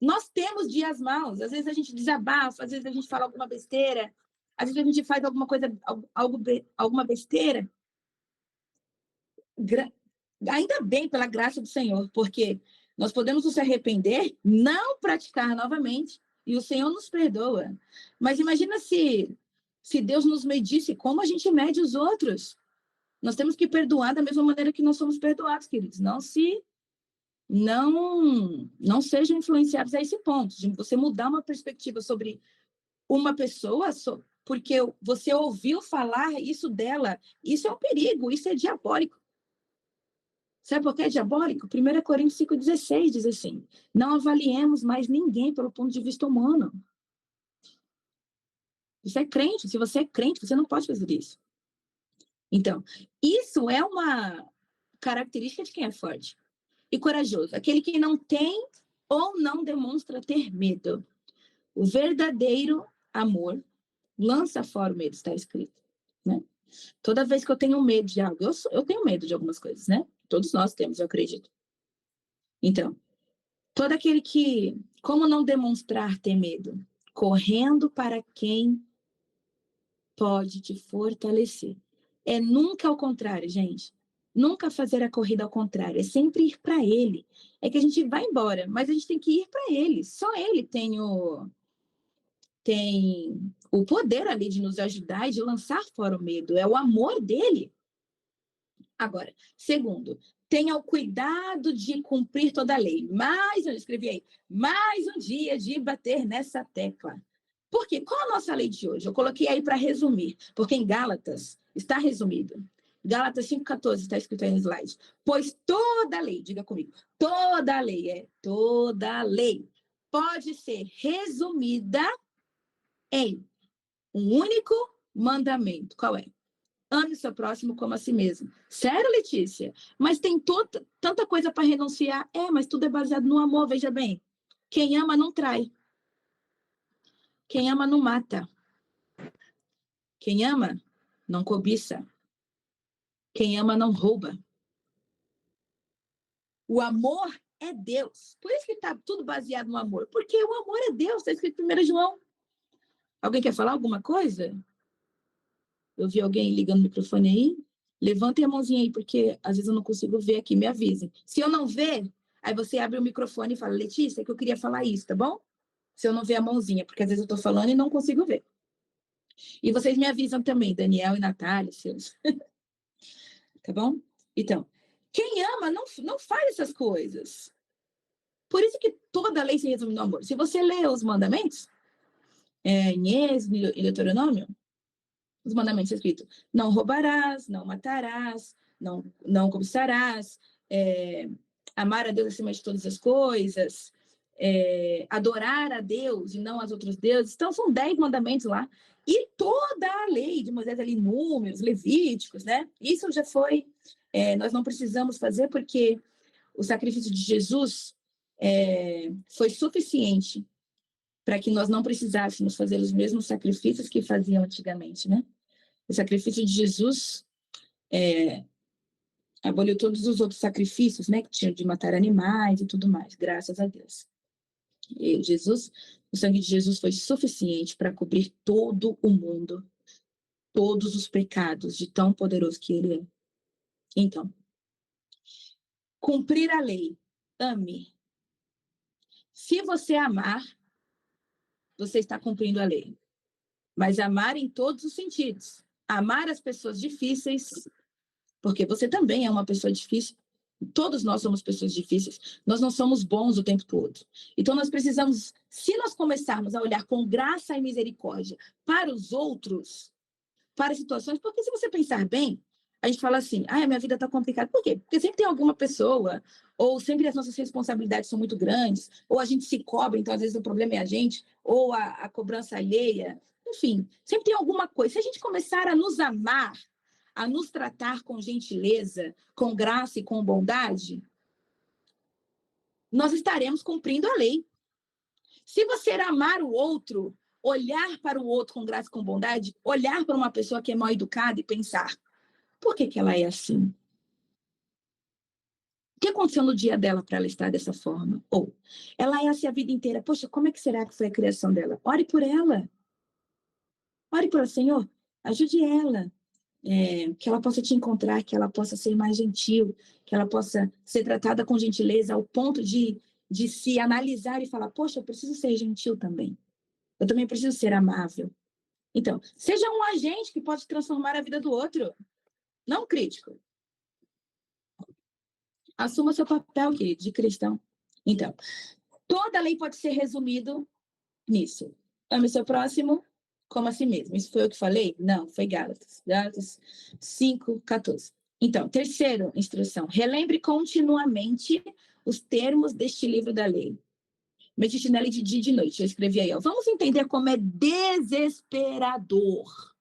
Nós temos dias maus. Às vezes a gente desabafa, às vezes a gente fala alguma besteira, às vezes a gente faz alguma coisa, alguma besteira. Ainda bem pela graça do Senhor, porque nós podemos nos arrepender, não praticar novamente, e o Senhor nos perdoa. Mas imagina se Deus nos medisse como a gente mede os outros. Nós temos que perdoar da mesma maneira que nós somos perdoados, queridos. Não sejam influenciados a esse ponto, de você mudar uma perspectiva sobre uma pessoa, porque você ouviu falar isso dela. Isso é um perigo, isso é diabólico. Sabe por que é diabólico? 1 Coríntios 5,16 diz assim, não avaliemos mais ninguém pelo ponto de vista humano. Você é crente, se você é crente, você não pode fazer isso. Então, isso é uma característica de quem é forte e corajoso. Aquele que não tem ou não demonstra ter medo. O verdadeiro amor lança fora o medo, está escrito, né? Toda vez que eu tenho medo de algo, eu tenho medo de algumas coisas, né? Todos nós temos, eu acredito. Então, todo aquele que, como não demonstrar ter medo? Correndo para quem pode te fortalecer. É nunca ao contrário, gente. Nunca fazer a corrida ao contrário. É sempre ir para ele. É que a gente vai embora, mas a gente tem que ir para ele. Só ele tem o poder ali de nos ajudar e de lançar fora o medo. É o amor dele. Agora, segundo, tenha o cuidado de cumprir toda a lei. Eu escrevi aí, mais um dia de bater nessa tecla. Por quê? Qual a nossa lei de hoje? Eu coloquei aí para resumir, porque em Gálatas está resumido. Gálatas 5,14 está escrito aí no slide. Pois toda a lei, diga comigo, toda a lei, toda a lei pode ser resumida em um único mandamento. Qual é? Ame o seu próximo como a si mesmo. Sério, Letícia? Mas tem tanta coisa para renunciar. Mas tudo é baseado no amor, veja bem. Quem ama não trai. Quem ama não mata. Quem ama não cobiça. Quem ama não rouba. O amor é Deus. Por isso que está tudo baseado no amor. Porque o amor é Deus. Está escrito em 1 João. Alguém quer falar alguma coisa? Eu vi alguém ligando o microfone aí. Levantem a mãozinha aí, porque às vezes eu não consigo ver aqui, me avisem. Se eu não ver, aí você abre o microfone e fala, Letícia, que eu queria falar isso, tá bom? Se eu não ver a mãozinha, porque às vezes eu tô falando e não consigo ver. E vocês me avisam também, Daniel e Natália, seus. Tá bom? Então, quem ama não faz essas coisas. Por isso que toda a lei se resume no amor. Se você lê os mandamentos, em Êxodo e Deuteronômio, os mandamentos escritos, não roubarás, não matarás, não cobiçarás, amar a Deus acima de todas as coisas, adorar a Deus e não aos outros deuses. Então, são 10 mandamentos lá. E toda a lei de Moisés ali, Números, Levíticos, né? Isso já foi, nós não precisamos fazer porque o sacrifício de Jesus foi suficiente para que nós não precisássemos fazer os mesmos sacrifícios que faziam antigamente, né? O sacrifício de Jesus aboliu todos os outros sacrifícios, né? Que tinham de matar animais e tudo mais, graças a Deus. E o sangue de Jesus foi suficiente para cobrir todo o mundo, todos os pecados, de tão poderoso que ele é. Então, cumprir a lei, ame. Se você amar, você está cumprindo a lei. Mas amar em todos os sentidos. Amar as pessoas difíceis, porque você também é uma pessoa difícil. Todos nós somos pessoas difíceis. Nós não somos bons o tempo todo. Então, nós precisamos, se nós começarmos a olhar com graça e misericórdia para os outros, para situações, porque se você pensar bem, a gente fala assim, a minha vida está complicada. Por quê? Porque sempre tem alguma pessoa, ou sempre as nossas responsabilidades são muito grandes, ou a gente se cobra, então às vezes o problema é a gente, ou a cobrança alheia. Enfim, sempre tem alguma coisa. Se a gente começar a nos amar, a nos tratar com gentileza, com graça e com bondade, nós estaremos cumprindo a lei. Se você amar o outro, olhar para o outro com graça e com bondade, olhar para uma pessoa que é mal educada e pensar, por que ela é assim? O que aconteceu no dia dela para ela estar dessa forma? Ou ela é assim a vida inteira. Poxa, como é que será que foi a criação dela? Ore por ela. Ore por ela, Senhor. Ajude ela. Que ela possa te encontrar, que ela possa ser mais gentil, que ela possa ser tratada com gentileza ao ponto de se analisar e falar, poxa, eu preciso ser gentil também. Eu também preciso ser amável. Então, seja um agente que pode transformar a vida do outro, não crítico. Assuma seu papel, querido, de cristão. Então, toda lei pode ser resumido nisso. Ame seu próximo como a si mesmo. Isso foi eu que falei? Não, foi Gálatas. Gálatas 5:14. Então, terceira instrução. Relembre continuamente os termos deste livro da lei. Medite nela de dia e de noite. Eu escrevi aí, ó. Vamos entender como é desesperador.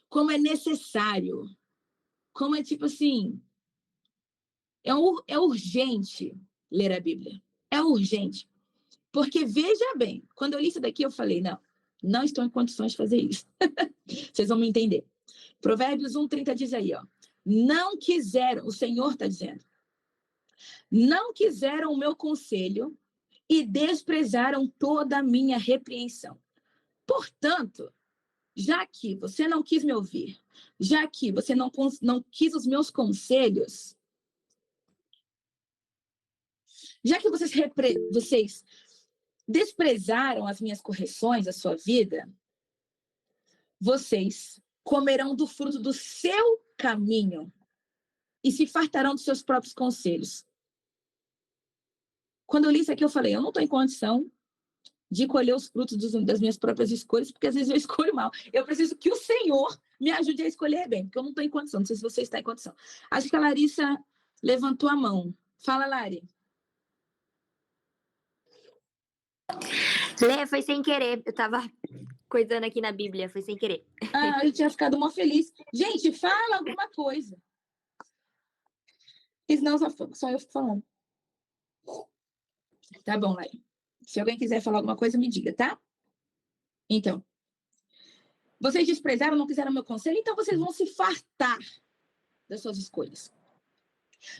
Como é necessário. Como é tipo assim... É urgente ler a Bíblia. É urgente. Porque, veja bem, quando eu li isso daqui, eu falei, não estou em condições de fazer isso. Vocês vão me entender. Provérbios 1:30 diz aí, ó. Não quiseram, o Senhor está dizendo, não quiseram o meu conselho e desprezaram toda a minha repreensão. Portanto, já que você não quis me ouvir, já que você não quis os meus conselhos, já que vocês desprezaram as minhas correções, a sua vida, vocês comerão do fruto do seu caminho e se fartarão dos seus próprios conselhos. Quando eu li isso aqui, eu falei, eu não estou em condição de colher os frutos das minhas próprias escolhas, porque às vezes eu escolho mal. Eu preciso que o Senhor me ajude a escolher bem, porque eu não estou em condição. Não sei se você está em condição. Acho que a Larissa levantou a mão. Fala, Lari. Lê, foi sem querer. Eu tava coisando aqui na Bíblia, foi sem querer. Eu tinha ficado mó feliz. Gente, fala alguma coisa. Senão só eu fico falando. Tá bom, Lari. Se alguém quiser falar alguma coisa, me diga, tá? Então, vocês desprezaram, não quiseram meu conselho, então vocês vão se fartar das suas escolhas.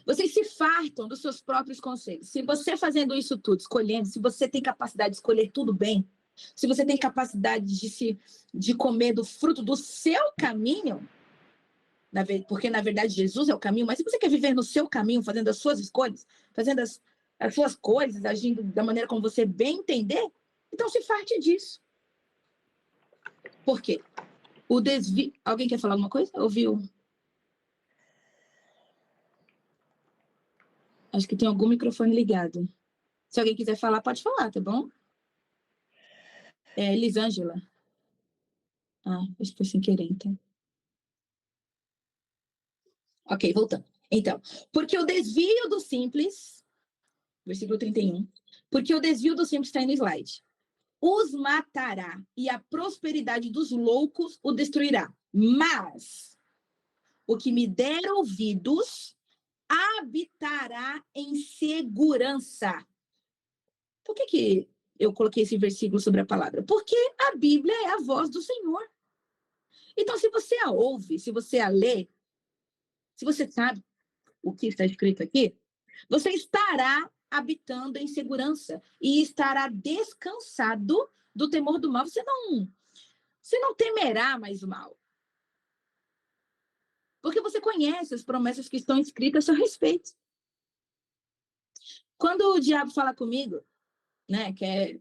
Vocês se fartam dos seus próprios conselhos. Se você fazendo isso tudo, escolhendo, se você tem capacidade de escolher tudo bem, se você tem capacidade de comer do fruto do seu caminho, porque na verdade Jesus é o caminho, mas se você quer viver no seu caminho, fazendo as suas escolhas, fazendo as suas coisas, agindo da maneira como você bem entender, então se farte disso. Por quê? O desvio... Alguém quer falar alguma coisa? Ouviu? Acho que tem algum microfone ligado. Se alguém quiser falar, pode falar, tá bom? Elisângela. Acho que foi sem querer, então. Ok, voltando. Então, porque o desvio do simples, versículo 31, porque o desvio do simples está aí no slide. os matará, e a prosperidade dos loucos o destruirá. Mas o que me der ouvidos habitará em segurança. Por que eu coloquei esse versículo sobre a palavra? Porque a Bíblia é a voz do Senhor. Então, se você a ouve, se você a lê, se você sabe o que está escrito aqui, você estará habitando em segurança e estará descansado do temor do mal. Você não temerá mais o mal. Porque você conhece as promessas que estão escritas a seu respeito. Quando o diabo fala comigo, né,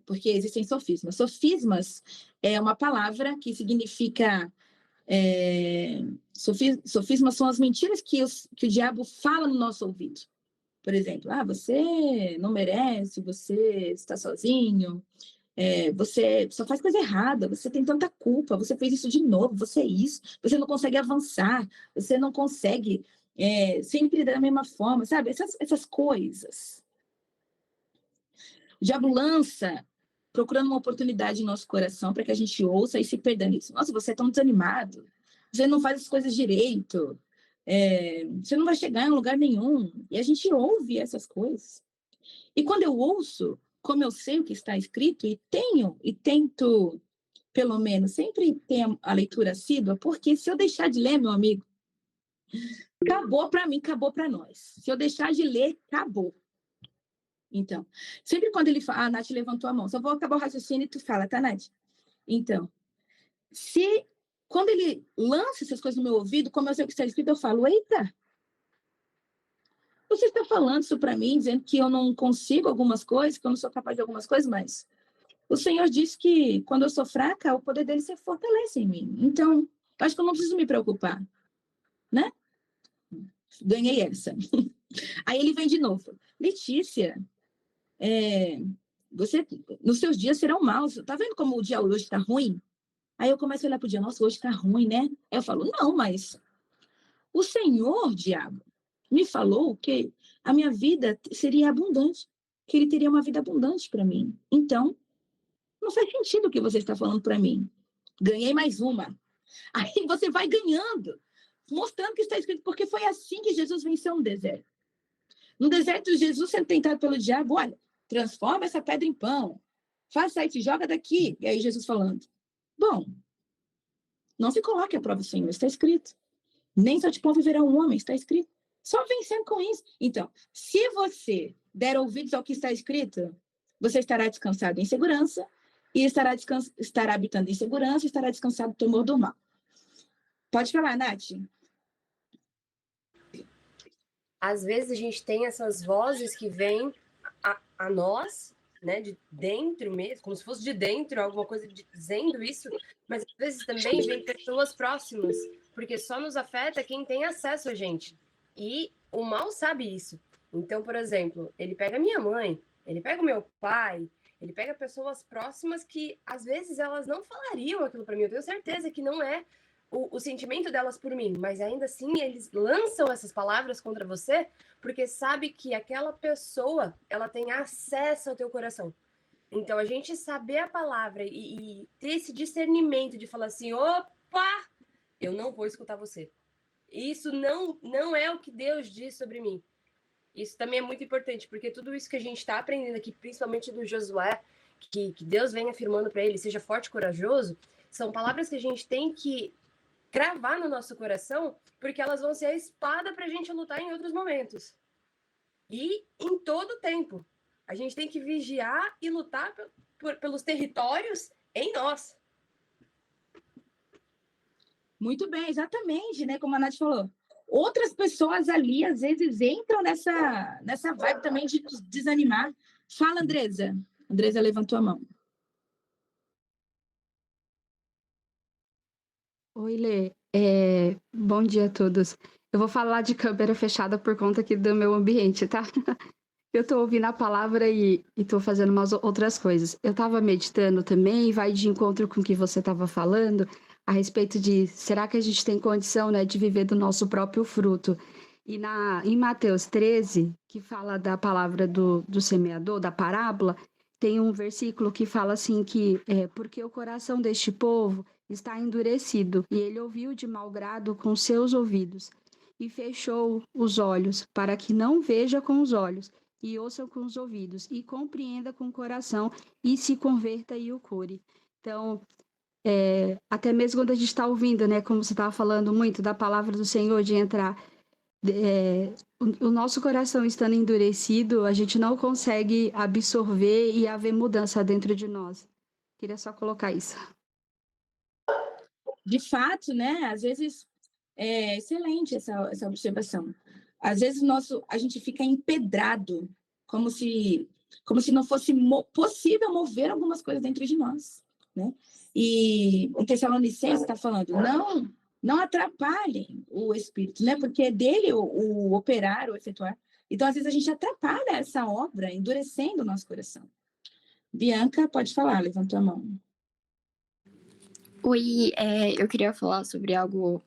porque existem sofismas. Sofismas é uma palavra que significa... sofismas são as mentiras que o diabo fala no nosso ouvido. Por exemplo, você não merece, você está sozinho, você só faz coisa errada, você tem tanta culpa, você fez isso de novo, você é isso, você não consegue avançar, você não consegue sempre da mesma forma, sabe? Essas coisas. O diabo lança procurando uma oportunidade em nosso coração para que a gente ouça e se perda nisso. Nossa, você é tão desanimado, você não faz as coisas direito, você não vai chegar em lugar nenhum. E a gente ouve essas coisas. E quando eu ouço, como eu sei o que está escrito e tento, pelo menos, sempre ter a leitura assídua, porque se eu deixar de ler, meu amigo, acabou para mim, acabou para nós. Se eu deixar de ler, acabou. Então, sempre quando ele fala, a Nath levantou a mão, só vou acabar o raciocínio e tu fala, tá, Nath? Então, quando ele lança essas coisas no meu ouvido, como eu sei o que está escrito, eu falo, eita, você está falando isso para mim, dizendo que eu não consigo algumas coisas, que eu não sou capaz de algumas coisas, mas o Senhor disse que quando eu sou fraca, o poder dele se fortalece em mim. Então, eu acho que eu não preciso me preocupar, né? Ganhei essa. Aí ele vem de novo. Letícia, você, nos seus dias serão maus. Tá vendo como o dia hoje está ruim? Aí eu começo a olhar para o dia, nossa, hoje está ruim, né? Aí eu falo, não, mas o Senhor, diabo, me falou que a minha vida seria abundante, que ele teria uma vida abundante para mim. Então, não faz sentido o que você está falando para mim. Ganhei mais uma. Aí você vai ganhando, mostrando que está escrito, porque foi assim que Jesus venceu no deserto. No deserto, Jesus sendo tentado pelo diabo, olha, transforma essa pedra em pão, faça isso, joga daqui. E aí Jesus falando, bom, não se coloque à prova, Senhor, está escrito. Nem só de pão viverá um homem, está escrito. Só vencendo com isso. Então, se você der ouvidos ao que está escrito, você estará descansado em segurança, e estará habitando em segurança, e estará descansado do temor do mal. Pode falar, Nath. Às vezes a gente tem essas vozes que vêm a nós, né, de dentro mesmo, como se fosse de dentro, alguma coisa dizendo isso, mas às vezes também vem pessoas próximas, porque só nos afeta quem tem acesso a gente. E o mal sabe isso. Então, por exemplo, ele pega minha mãe, ele pega o meu pai, ele pega pessoas próximas que às vezes elas não falariam aquilo para mim. Eu tenho certeza que não é o sentimento delas por mim, mas ainda assim eles lançam essas palavras contra você porque sabe que aquela pessoa, ela tem acesso ao teu coração. Então, a gente saber a palavra e ter esse discernimento de falar assim, opa, eu não vou escutar você. Isso não é o que Deus diz sobre mim. Isso também é muito importante, porque tudo isso que a gente está aprendendo aqui, principalmente do Josué, que Deus vem afirmando para ele, seja forte e corajoso, são palavras que a gente tem que cravar no nosso coração, porque elas vão ser a espada para a gente lutar em outros momentos. E em todo tempo. A gente tem que vigiar e lutar pelos territórios em nós. Muito bem, exatamente, né? Como a Nath falou. Outras pessoas ali, às vezes, entram nessa vibe também de desanimar. Fala, Andresa. Andresa levantou a mão. Oi, Lê. Bom dia a todos. Eu vou falar de câmera fechada por conta aqui do meu ambiente, tá? Eu tô ouvindo a palavra e tô fazendo umas outras coisas. Eu tava meditando também, vai de encontro com o que você tava falando, a respeito de, será que a gente tem condição, né, de viver do nosso próprio fruto? E em Mateus 13, que fala da palavra do semeador, da parábola, tem um versículo que fala assim que porque o coração deste povo está endurecido, e ele ouviu de mau grado com seus ouvidos, e fechou os olhos, para que não veja com os olhos, e ouça com os ouvidos, e compreenda com o coração, e se converta e o cure. Então, até mesmo quando a gente está ouvindo, né, como você estava falando muito da palavra do Senhor, de entrar, o nosso coração estando endurecido, a gente não consegue absorver e haver mudança dentro de nós. Queria só colocar isso. De fato, né? Às vezes é excelente essa observação. Às vezes a gente fica empedrado, como se não fosse possível mover algumas coisas dentro de nós, né? E o Tessalonicenses está falando, não atrapalhem o Espírito, né? Porque é dele o operar, o efetuar. Então, às vezes, a gente atrapalha essa obra, endurecendo o nosso coração. Bianca, pode falar, levantou a mão. Oi, eu queria falar sobre algo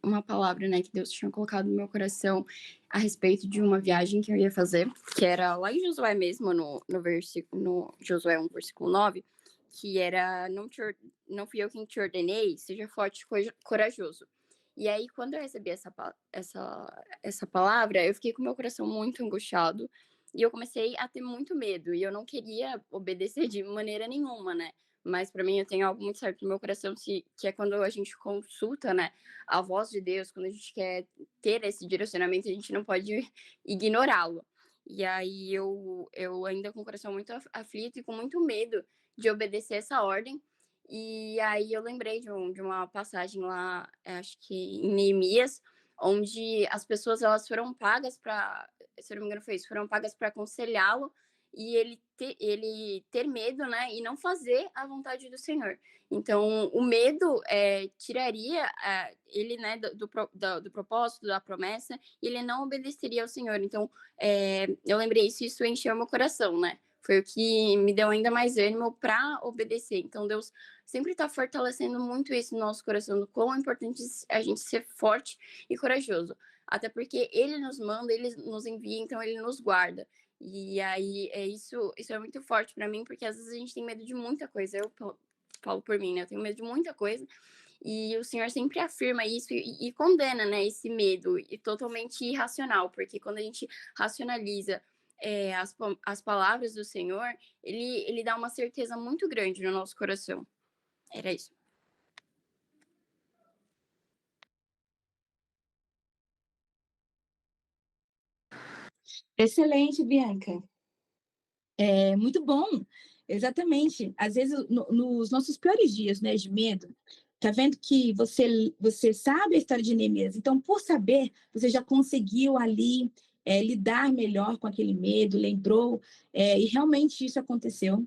uma palavra, né, que Deus tinha colocado no meu coração a respeito de uma viagem que eu ia fazer, que era lá em Josué mesmo, no Josué 1, versículo 9, que era, não fui eu quem te ordenei, seja forte e corajoso. E aí, quando eu recebi essa palavra, eu fiquei com meu coração muito angustiado, e eu comecei a ter muito medo, e eu não queria obedecer de maneira nenhuma, né? Mas para mim eu tenho algo muito certo no meu coração, que é quando a gente consulta, né, a voz de Deus, quando a gente quer ter esse direcionamento, a gente não pode ignorá-lo. E aí eu ainda com o coração muito aflito e com muito medo de obedecer essa ordem. E aí eu lembrei de uma passagem lá, acho que em Neemias, onde as pessoas elas foram pagas para, se eu não me engano foi isso, foram pagas para aconselhá-lo, e ele ter medo, né, e não fazer a vontade do Senhor. Então, o medo tiraria ele, né, do propósito, da promessa, e ele não obedeceria ao Senhor. Então, eu lembrei isso encheu meu coração, né? Foi o que me deu ainda mais ânimo para obedecer. Então, Deus sempre está fortalecendo muito isso no nosso coração, do quão é importante a gente ser forte e corajoso. Até porque Ele nos manda, Ele nos envia, então Ele nos guarda. E aí, isso é muito forte para mim, porque às vezes a gente tem medo de muita coisa. Eu falo por mim, né? Eu tenho medo de muita coisa. E o Senhor sempre afirma isso e condena, né, esse medo, e totalmente irracional, porque quando a gente racionaliza as palavras do Senhor, ele dá uma certeza muito grande no nosso coração. Era isso. Excelente, Bianca. Muito bom. Exatamente. Às vezes, nos nossos piores dias, né, de medo, tá vendo que você sabe a história de Neemias, então, por saber, você já conseguiu ali lidar melhor com aquele medo, lembrou, e realmente isso aconteceu.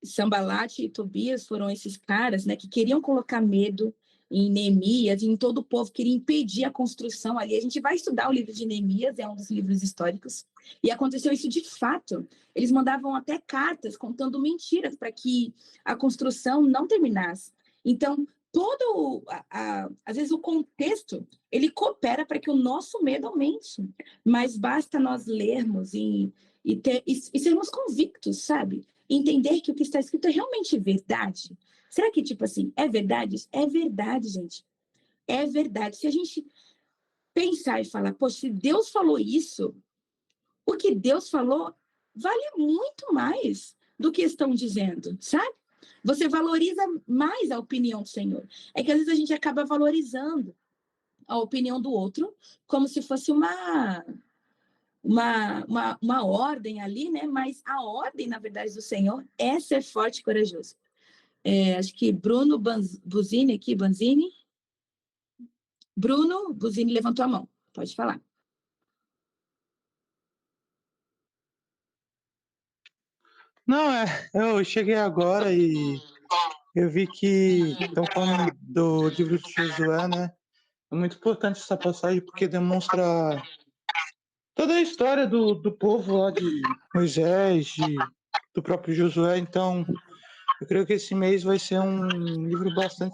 Sanbalate e Tobias foram esses caras, né, que queriam colocar medo em Neemias e em todo o povo, queriam impedir a construção ali. A gente vai estudar o livro de Neemias, é um dos livros históricos, e aconteceu isso de fato. Eles mandavam até cartas contando mentiras para que a construção não terminasse. Então, às vezes o contexto, ele coopera para que o nosso medo aumente, mas basta nós lermos e sermos convictos, sabe? Entender que o que está escrito é realmente verdade. Será que, tipo assim, é verdade? É verdade, gente. É verdade. Se a gente pensar e falar, poxa, se Deus falou isso, o que Deus falou vale muito mais do que estão dizendo, sabe? Você valoriza mais a opinião do Senhor. É que às vezes a gente acaba valorizando a opinião do outro como se fosse uma ordem ali, né? Mas a ordem, na verdade, do Senhor é ser forte e corajoso. Acho que Bruno Buzini aqui, Banzini. Bruno Buzini levantou a mão. Pode falar. Não, eu cheguei agora e eu vi que estão falando do livro de Josué, né? É muito importante essa passagem porque demonstra toda a história do povo lá de Moisés, do próprio Josué. Então, eu creio que esse mês vai ser um livro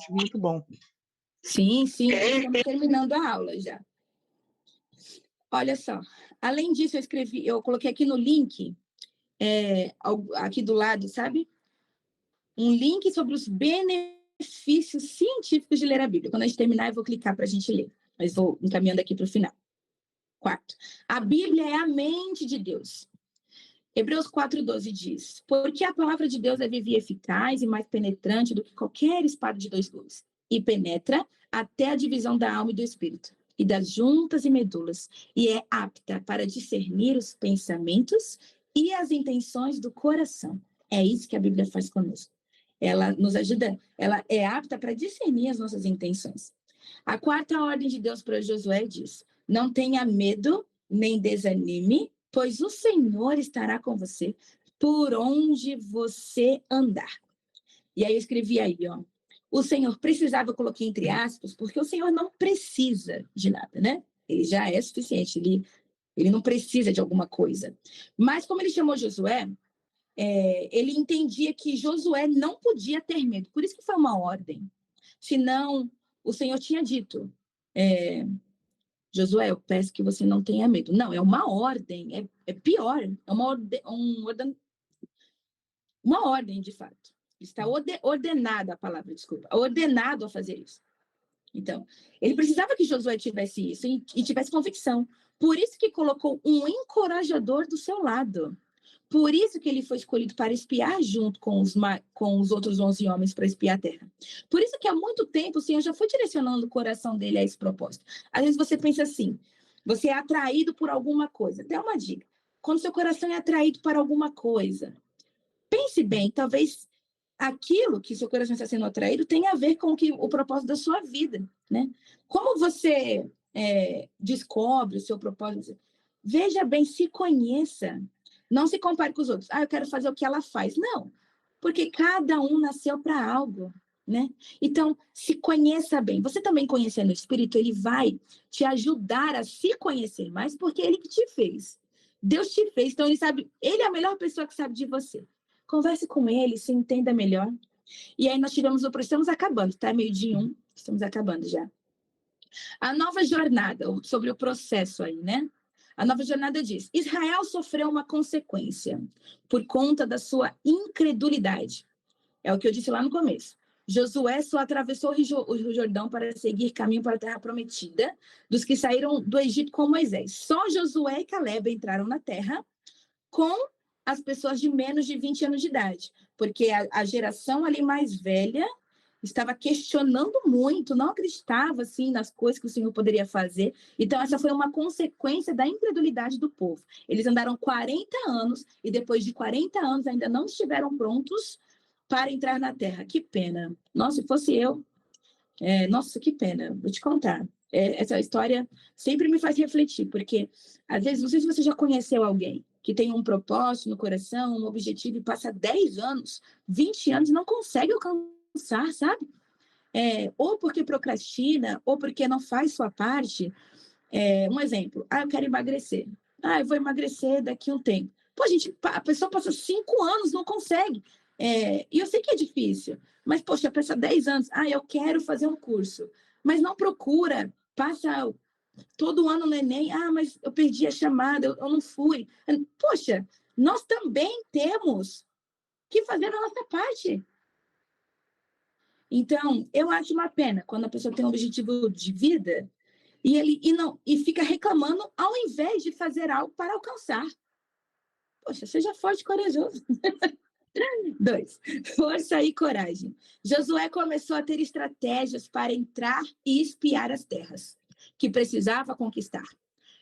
muito bom. Sim, estamos terminando a aula já. Olha só, Além disso, eu coloquei aqui no link, aqui do lado, sabe? Um link sobre os benefícios científicos de ler a Bíblia. Quando a gente terminar, eu vou clicar para a gente ler, mas vou encaminhando aqui para o final. Quarto, a Bíblia é a mente de Deus. Hebreus 4,12 diz: porque a palavra de Deus é viva e eficaz e mais penetrante do que qualquer espada de dois gumes, e penetra até a divisão da alma e do espírito, e das juntas e medulas, e é apta para discernir os pensamentos e as intenções do coração. É isso que a Bíblia faz conosco. Ela nos ajuda, ela é apta para discernir as nossas intenções. A quarta ordem de Deus para Josué diz: não tenha medo, nem desanime, pois o Senhor estará com você por onde você andar. E aí eu escrevi aí, ó. O Senhor precisava, eu coloquei entre aspas, porque o Senhor não precisa de nada, né? Ele já é suficiente, ele não precisa de alguma coisa. Mas como ele chamou Josué, ele entendia que Josué não podia ter medo. Por isso que foi uma ordem. Senão, o Senhor tinha dito... Josué, eu peço que você não tenha medo. Não, é uma ordem, é pior, é uma ordem de fato. Está ordenada a palavra, desculpa, ordenado a fazer isso. Então, ele precisava que Josué tivesse isso e tivesse convicção. Por isso que colocou um encorajador do seu lado. Por isso que ele foi escolhido para espiar junto com os outros 11 homens para espiar a terra. Por isso que há muito tempo o Senhor já foi direcionando o coração dele a esse propósito. Às vezes você pensa assim, você é atraído por alguma coisa. Dê uma dica. Quando seu coração é atraído para alguma coisa, pense bem, talvez aquilo que seu coração está sendo atraído tenha a ver com o propósito da sua vida, né? Como você descobre o seu propósito? Veja bem, se conheça. Não se compare com os outros. Eu quero fazer o que ela faz. Não, porque cada um nasceu para algo, né? Então, se conheça bem. Você também conhecendo o Espírito, ele vai te ajudar a se conhecer mais, porque ele que te fez. Deus te fez, então ele é a melhor pessoa que sabe de você. Converse com ele, se entenda melhor. E aí nós estamos acabando, tá? 12:01, estamos acabando já. A nova jornada, sobre o processo aí, né? A nova jornada diz: Israel sofreu uma consequência por conta da sua incredulidade. É o que eu disse lá no começo. Josué só atravessou o Jordão para seguir caminho para a terra prometida dos que saíram do Egito com Moisés. Só Josué e Caleb entraram na terra com as pessoas de menos de 20 anos de idade, porque a geração ali mais velha estava questionando muito, não acreditava assim nas coisas que o Senhor poderia fazer. Então essa foi uma consequência da incredulidade do povo. Eles andaram 40 anos e depois de 40 anos ainda não estiveram prontos para entrar na terra. Que pena. Nossa, se fosse eu, nossa, que pena. Vou te contar. Essa história sempre me faz refletir, porque às vezes, não sei se você já conheceu alguém que tem um propósito no coração, um objetivo e passa 10 anos, 20 anos e não consegue alcançar, sabe? Ou porque procrastina, ou porque não faz sua parte. Um exemplo, eu quero emagrecer. Eu vou emagrecer daqui a um tempo. Pô, a pessoa passa 5 anos, não consegue. E eu sei que é difícil, mas, poxa, passa 10 anos. Eu quero fazer um curso. Mas não procura, passa todo ano no Enem. Mas eu perdi a chamada, eu não fui. Poxa, nós também temos que fazer a nossa parte. Então, eu acho uma pena quando a pessoa tem um objetivo de vida e fica reclamando ao invés de fazer algo para alcançar. Poxa, seja forte e corajoso. 2, força e coragem. Josué começou a ter estratégias para entrar e espiar as terras que precisava conquistar.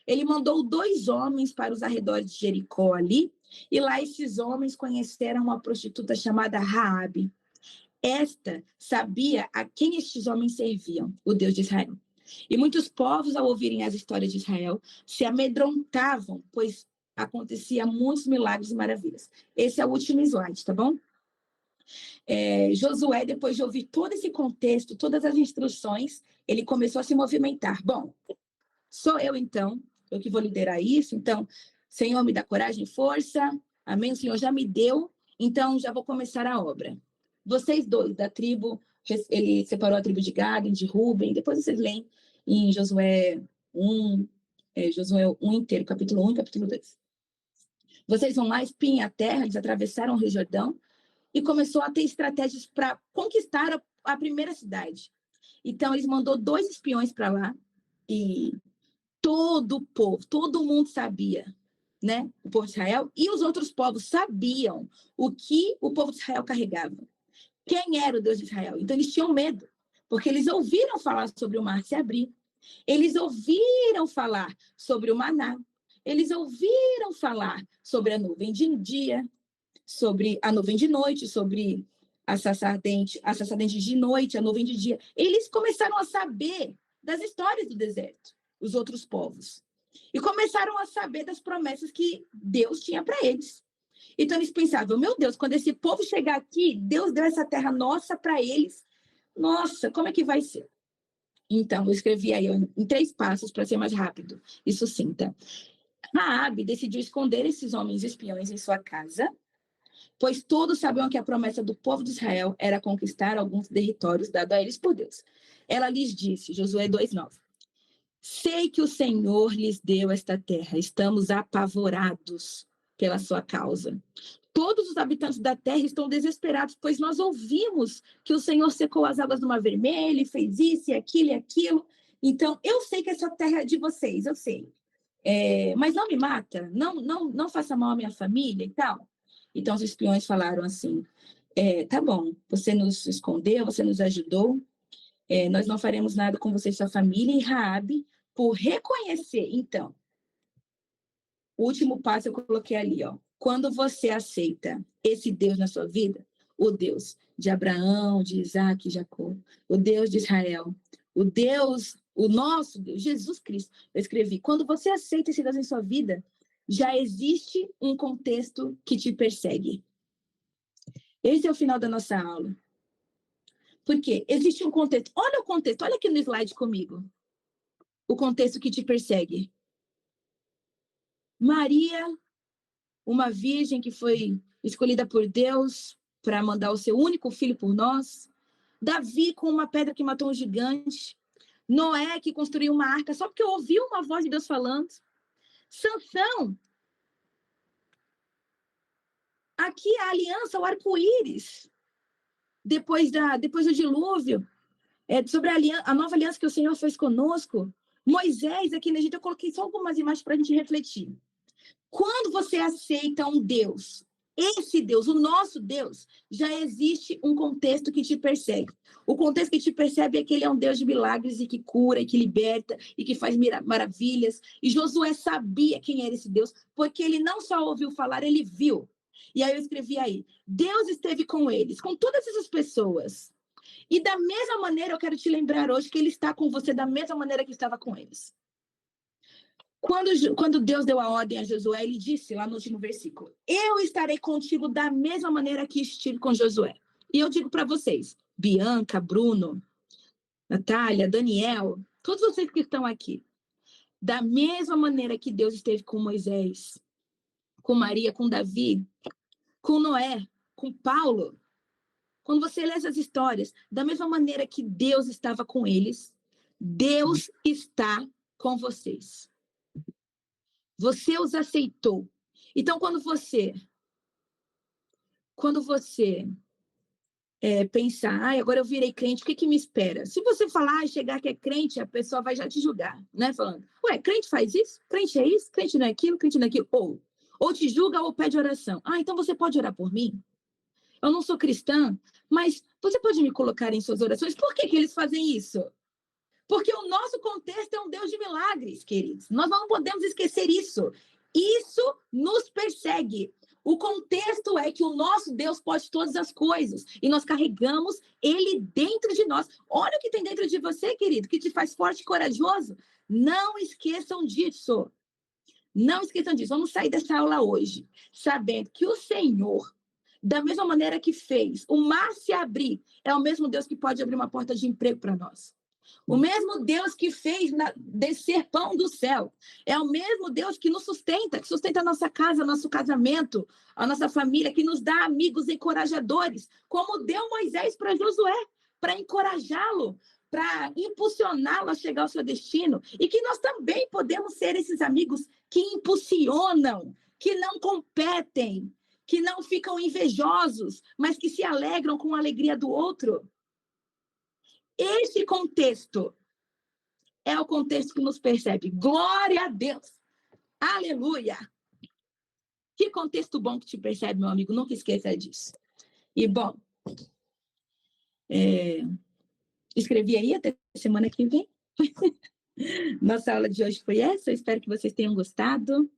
Ele mandou 2 homens para os arredores de Jericó ali, e lá esses homens conheceram uma prostituta chamada Raabe. Esta sabia a quem estes homens serviam, o Deus de Israel. E muitos povos, ao ouvirem as histórias de Israel, se amedrontavam, pois acontecia muitos milagres e maravilhas. Esse é o último slide, tá bom? Josué, depois de ouvir todo esse contexto, todas as instruções, ele começou a se movimentar. Bom, sou eu então, eu que vou liderar isso, então, Senhor, me dá coragem e força, amém? O Senhor já me deu, então já vou começar a obra. Vocês 2 da tribo, ele separou a tribo de Gad, de Ruben, depois vocês leem em Josué 1, Josué 1 inteiro, capítulo 1 e capítulo 2. Vocês vão lá, espiem a terra, eles atravessaram o Rio Jordão e começou a ter estratégias para conquistar a primeira cidade. Então, eles mandou 2 espiões para lá e todo o povo, todo mundo sabia, né? O povo de Israel e os outros povos sabiam o que o povo de Israel carregava. Quem era o Deus de Israel? Então, eles tinham medo, porque eles ouviram falar sobre o mar se abrir. Eles ouviram falar sobre o maná. Eles ouviram falar sobre a nuvem de dia, sobre a nuvem de noite, sobre a sarça ardente de noite, a nuvem de dia. Eles começaram a saber das histórias do deserto, os outros povos. E começaram a saber das promessas que Deus tinha para eles. Então, eles pensavam, meu Deus, quando esse povo chegar aqui, Deus deu essa terra nossa para eles. Nossa, como é que vai ser? Então, eu escrevi aí em 3 passos para ser mais rápido e sucinta. Raabe decidiu esconder esses homens espiões em sua casa, pois todos sabiam que a promessa do povo de Israel era conquistar alguns territórios dados a eles por Deus. Ela lhes disse, Josué 2:9, sei que o Senhor lhes deu esta terra, estamos apavorados pela sua causa. Todos os habitantes da terra estão desesperados, pois nós ouvimos que o Senhor secou as águas do Mar Vermelho, e fez isso e aquilo. Então, eu sei que essa terra é de vocês, eu sei. Mas não me mata, não faça mal à minha família e tal. Então, os espiões falaram assim, tá bom, você nos escondeu, você nos ajudou, nós não faremos nada com você e sua família. E Raabe, por reconhecer, então, o último passo eu coloquei ali, ó. Quando você aceita esse Deus na sua vida, o Deus de Abraão, de Isaac e Jacó, o Deus de Israel, o nosso Deus, Jesus Cristo, eu escrevi, quando você aceita esse Deus em sua vida, já existe um contexto que te persegue. Esse é o final da nossa aula. Por quê? Existe um contexto. Olha o contexto, olha aqui no slide comigo. O contexto que te persegue. Maria, uma virgem que foi escolhida por Deus para mandar o seu único filho por nós. Davi com uma pedra que matou um gigante. Noé que construiu uma arca só porque ouviu uma voz de Deus falando. Sansão. Aqui a aliança, o arco-íris. Depois do dilúvio. Sobre a nova aliança que o Senhor fez conosco. Moisés aqui no Egito, eu coloquei só algumas imagens para a gente refletir. Quando você aceita um Deus, esse Deus, o nosso Deus, já existe um contexto que te persegue. O contexto que te percebe é que ele é um Deus de milagres e que cura, e que liberta, e que faz maravilhas. E Josué sabia quem era esse Deus, porque ele não só ouviu falar, ele viu. E aí eu escrevi aí, Deus esteve com eles, com todas essas pessoas. E da mesma maneira, eu quero te lembrar hoje que ele está com você da mesma maneira que estava com eles. Quando Deus deu a ordem a Josué, ele disse lá no último versículo, eu estarei contigo da mesma maneira que estive com Josué. E eu digo para vocês, Bianca, Bruno, Natália, Daniel, todos vocês que estão aqui, da mesma maneira que Deus esteve com Moisés, com Maria, com Davi, com Noé, com Paulo, quando você lê essas histórias, da mesma maneira que Deus estava com eles, Deus está com vocês. Você os aceitou. Então, quando você pensar, agora eu virei crente, o que me espera? Se você falar e chegar que é crente, a pessoa vai já te julgar, né? Falando, crente faz isso? Crente é isso? Crente não é aquilo? Crente não é aquilo? Ou te julga ou pede oração. Então você pode orar por mim? Eu não sou cristã, mas você pode me colocar em suas orações? Por que eles fazem isso? Porque o nosso contexto é um Deus de milagres, queridos. Nós não podemos esquecer isso. Isso nos persegue. O contexto é que o nosso Deus pode todas as coisas. E nós carregamos ele dentro de nós. Olha o que tem dentro de você, querido, que te faz forte e corajoso. Não esqueçam disso. Não esqueçam disso. Vamos sair dessa aula hoje, sabendo que o Senhor, da mesma maneira que fez o mar se abrir, é o mesmo Deus que pode abrir uma porta de emprego para nós. O mesmo Deus que fez descer pão do céu. É o mesmo Deus que nos sustenta, que sustenta a nossa casa, nosso casamento, a nossa família, que nos dá amigos encorajadores, como deu Moisés para Josué, para encorajá-lo, para impulsioná-lo a chegar ao seu destino, e que nós também podemos ser esses amigos que impulsionam, que não competem, que não ficam invejosos, mas que se alegram com a alegria do outro. Esse contexto é o contexto que nos percebe. Glória a Deus! Aleluia! Que contexto bom que te percebe, meu amigo. Nunca esqueça disso. E, bom, escrevi aí até semana que vem. Nossa aula de hoje foi essa. Eu espero que vocês tenham gostado.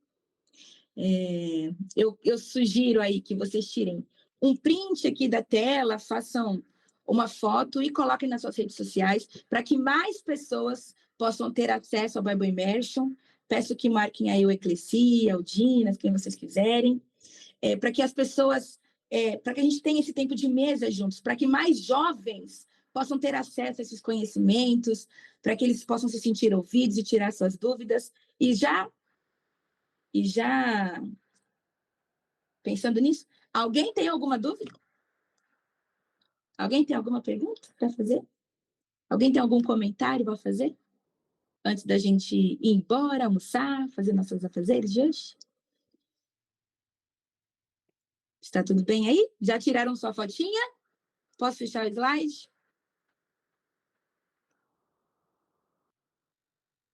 Eu sugiro aí que vocês tirem um print aqui da tela, façam uma foto e coloquem nas suas redes sociais para que mais pessoas possam ter acesso ao Bible Immersion. Peço que marquem aí o Eclesia, o Dinas, quem vocês quiserem, para que as pessoas, para que a gente tenha esse tempo de mesa juntos, para que mais jovens possam ter acesso a esses conhecimentos, para que eles possam se sentir ouvidos e tirar suas dúvidas. E já pensando nisso, alguém tem alguma dúvida? Alguém tem alguma pergunta para fazer? Alguém tem algum comentário para fazer? Antes da gente ir embora, almoçar, fazer nossos afazeres de hoje? Está tudo bem aí? Já tiraram sua fotinha? Posso fechar o slide?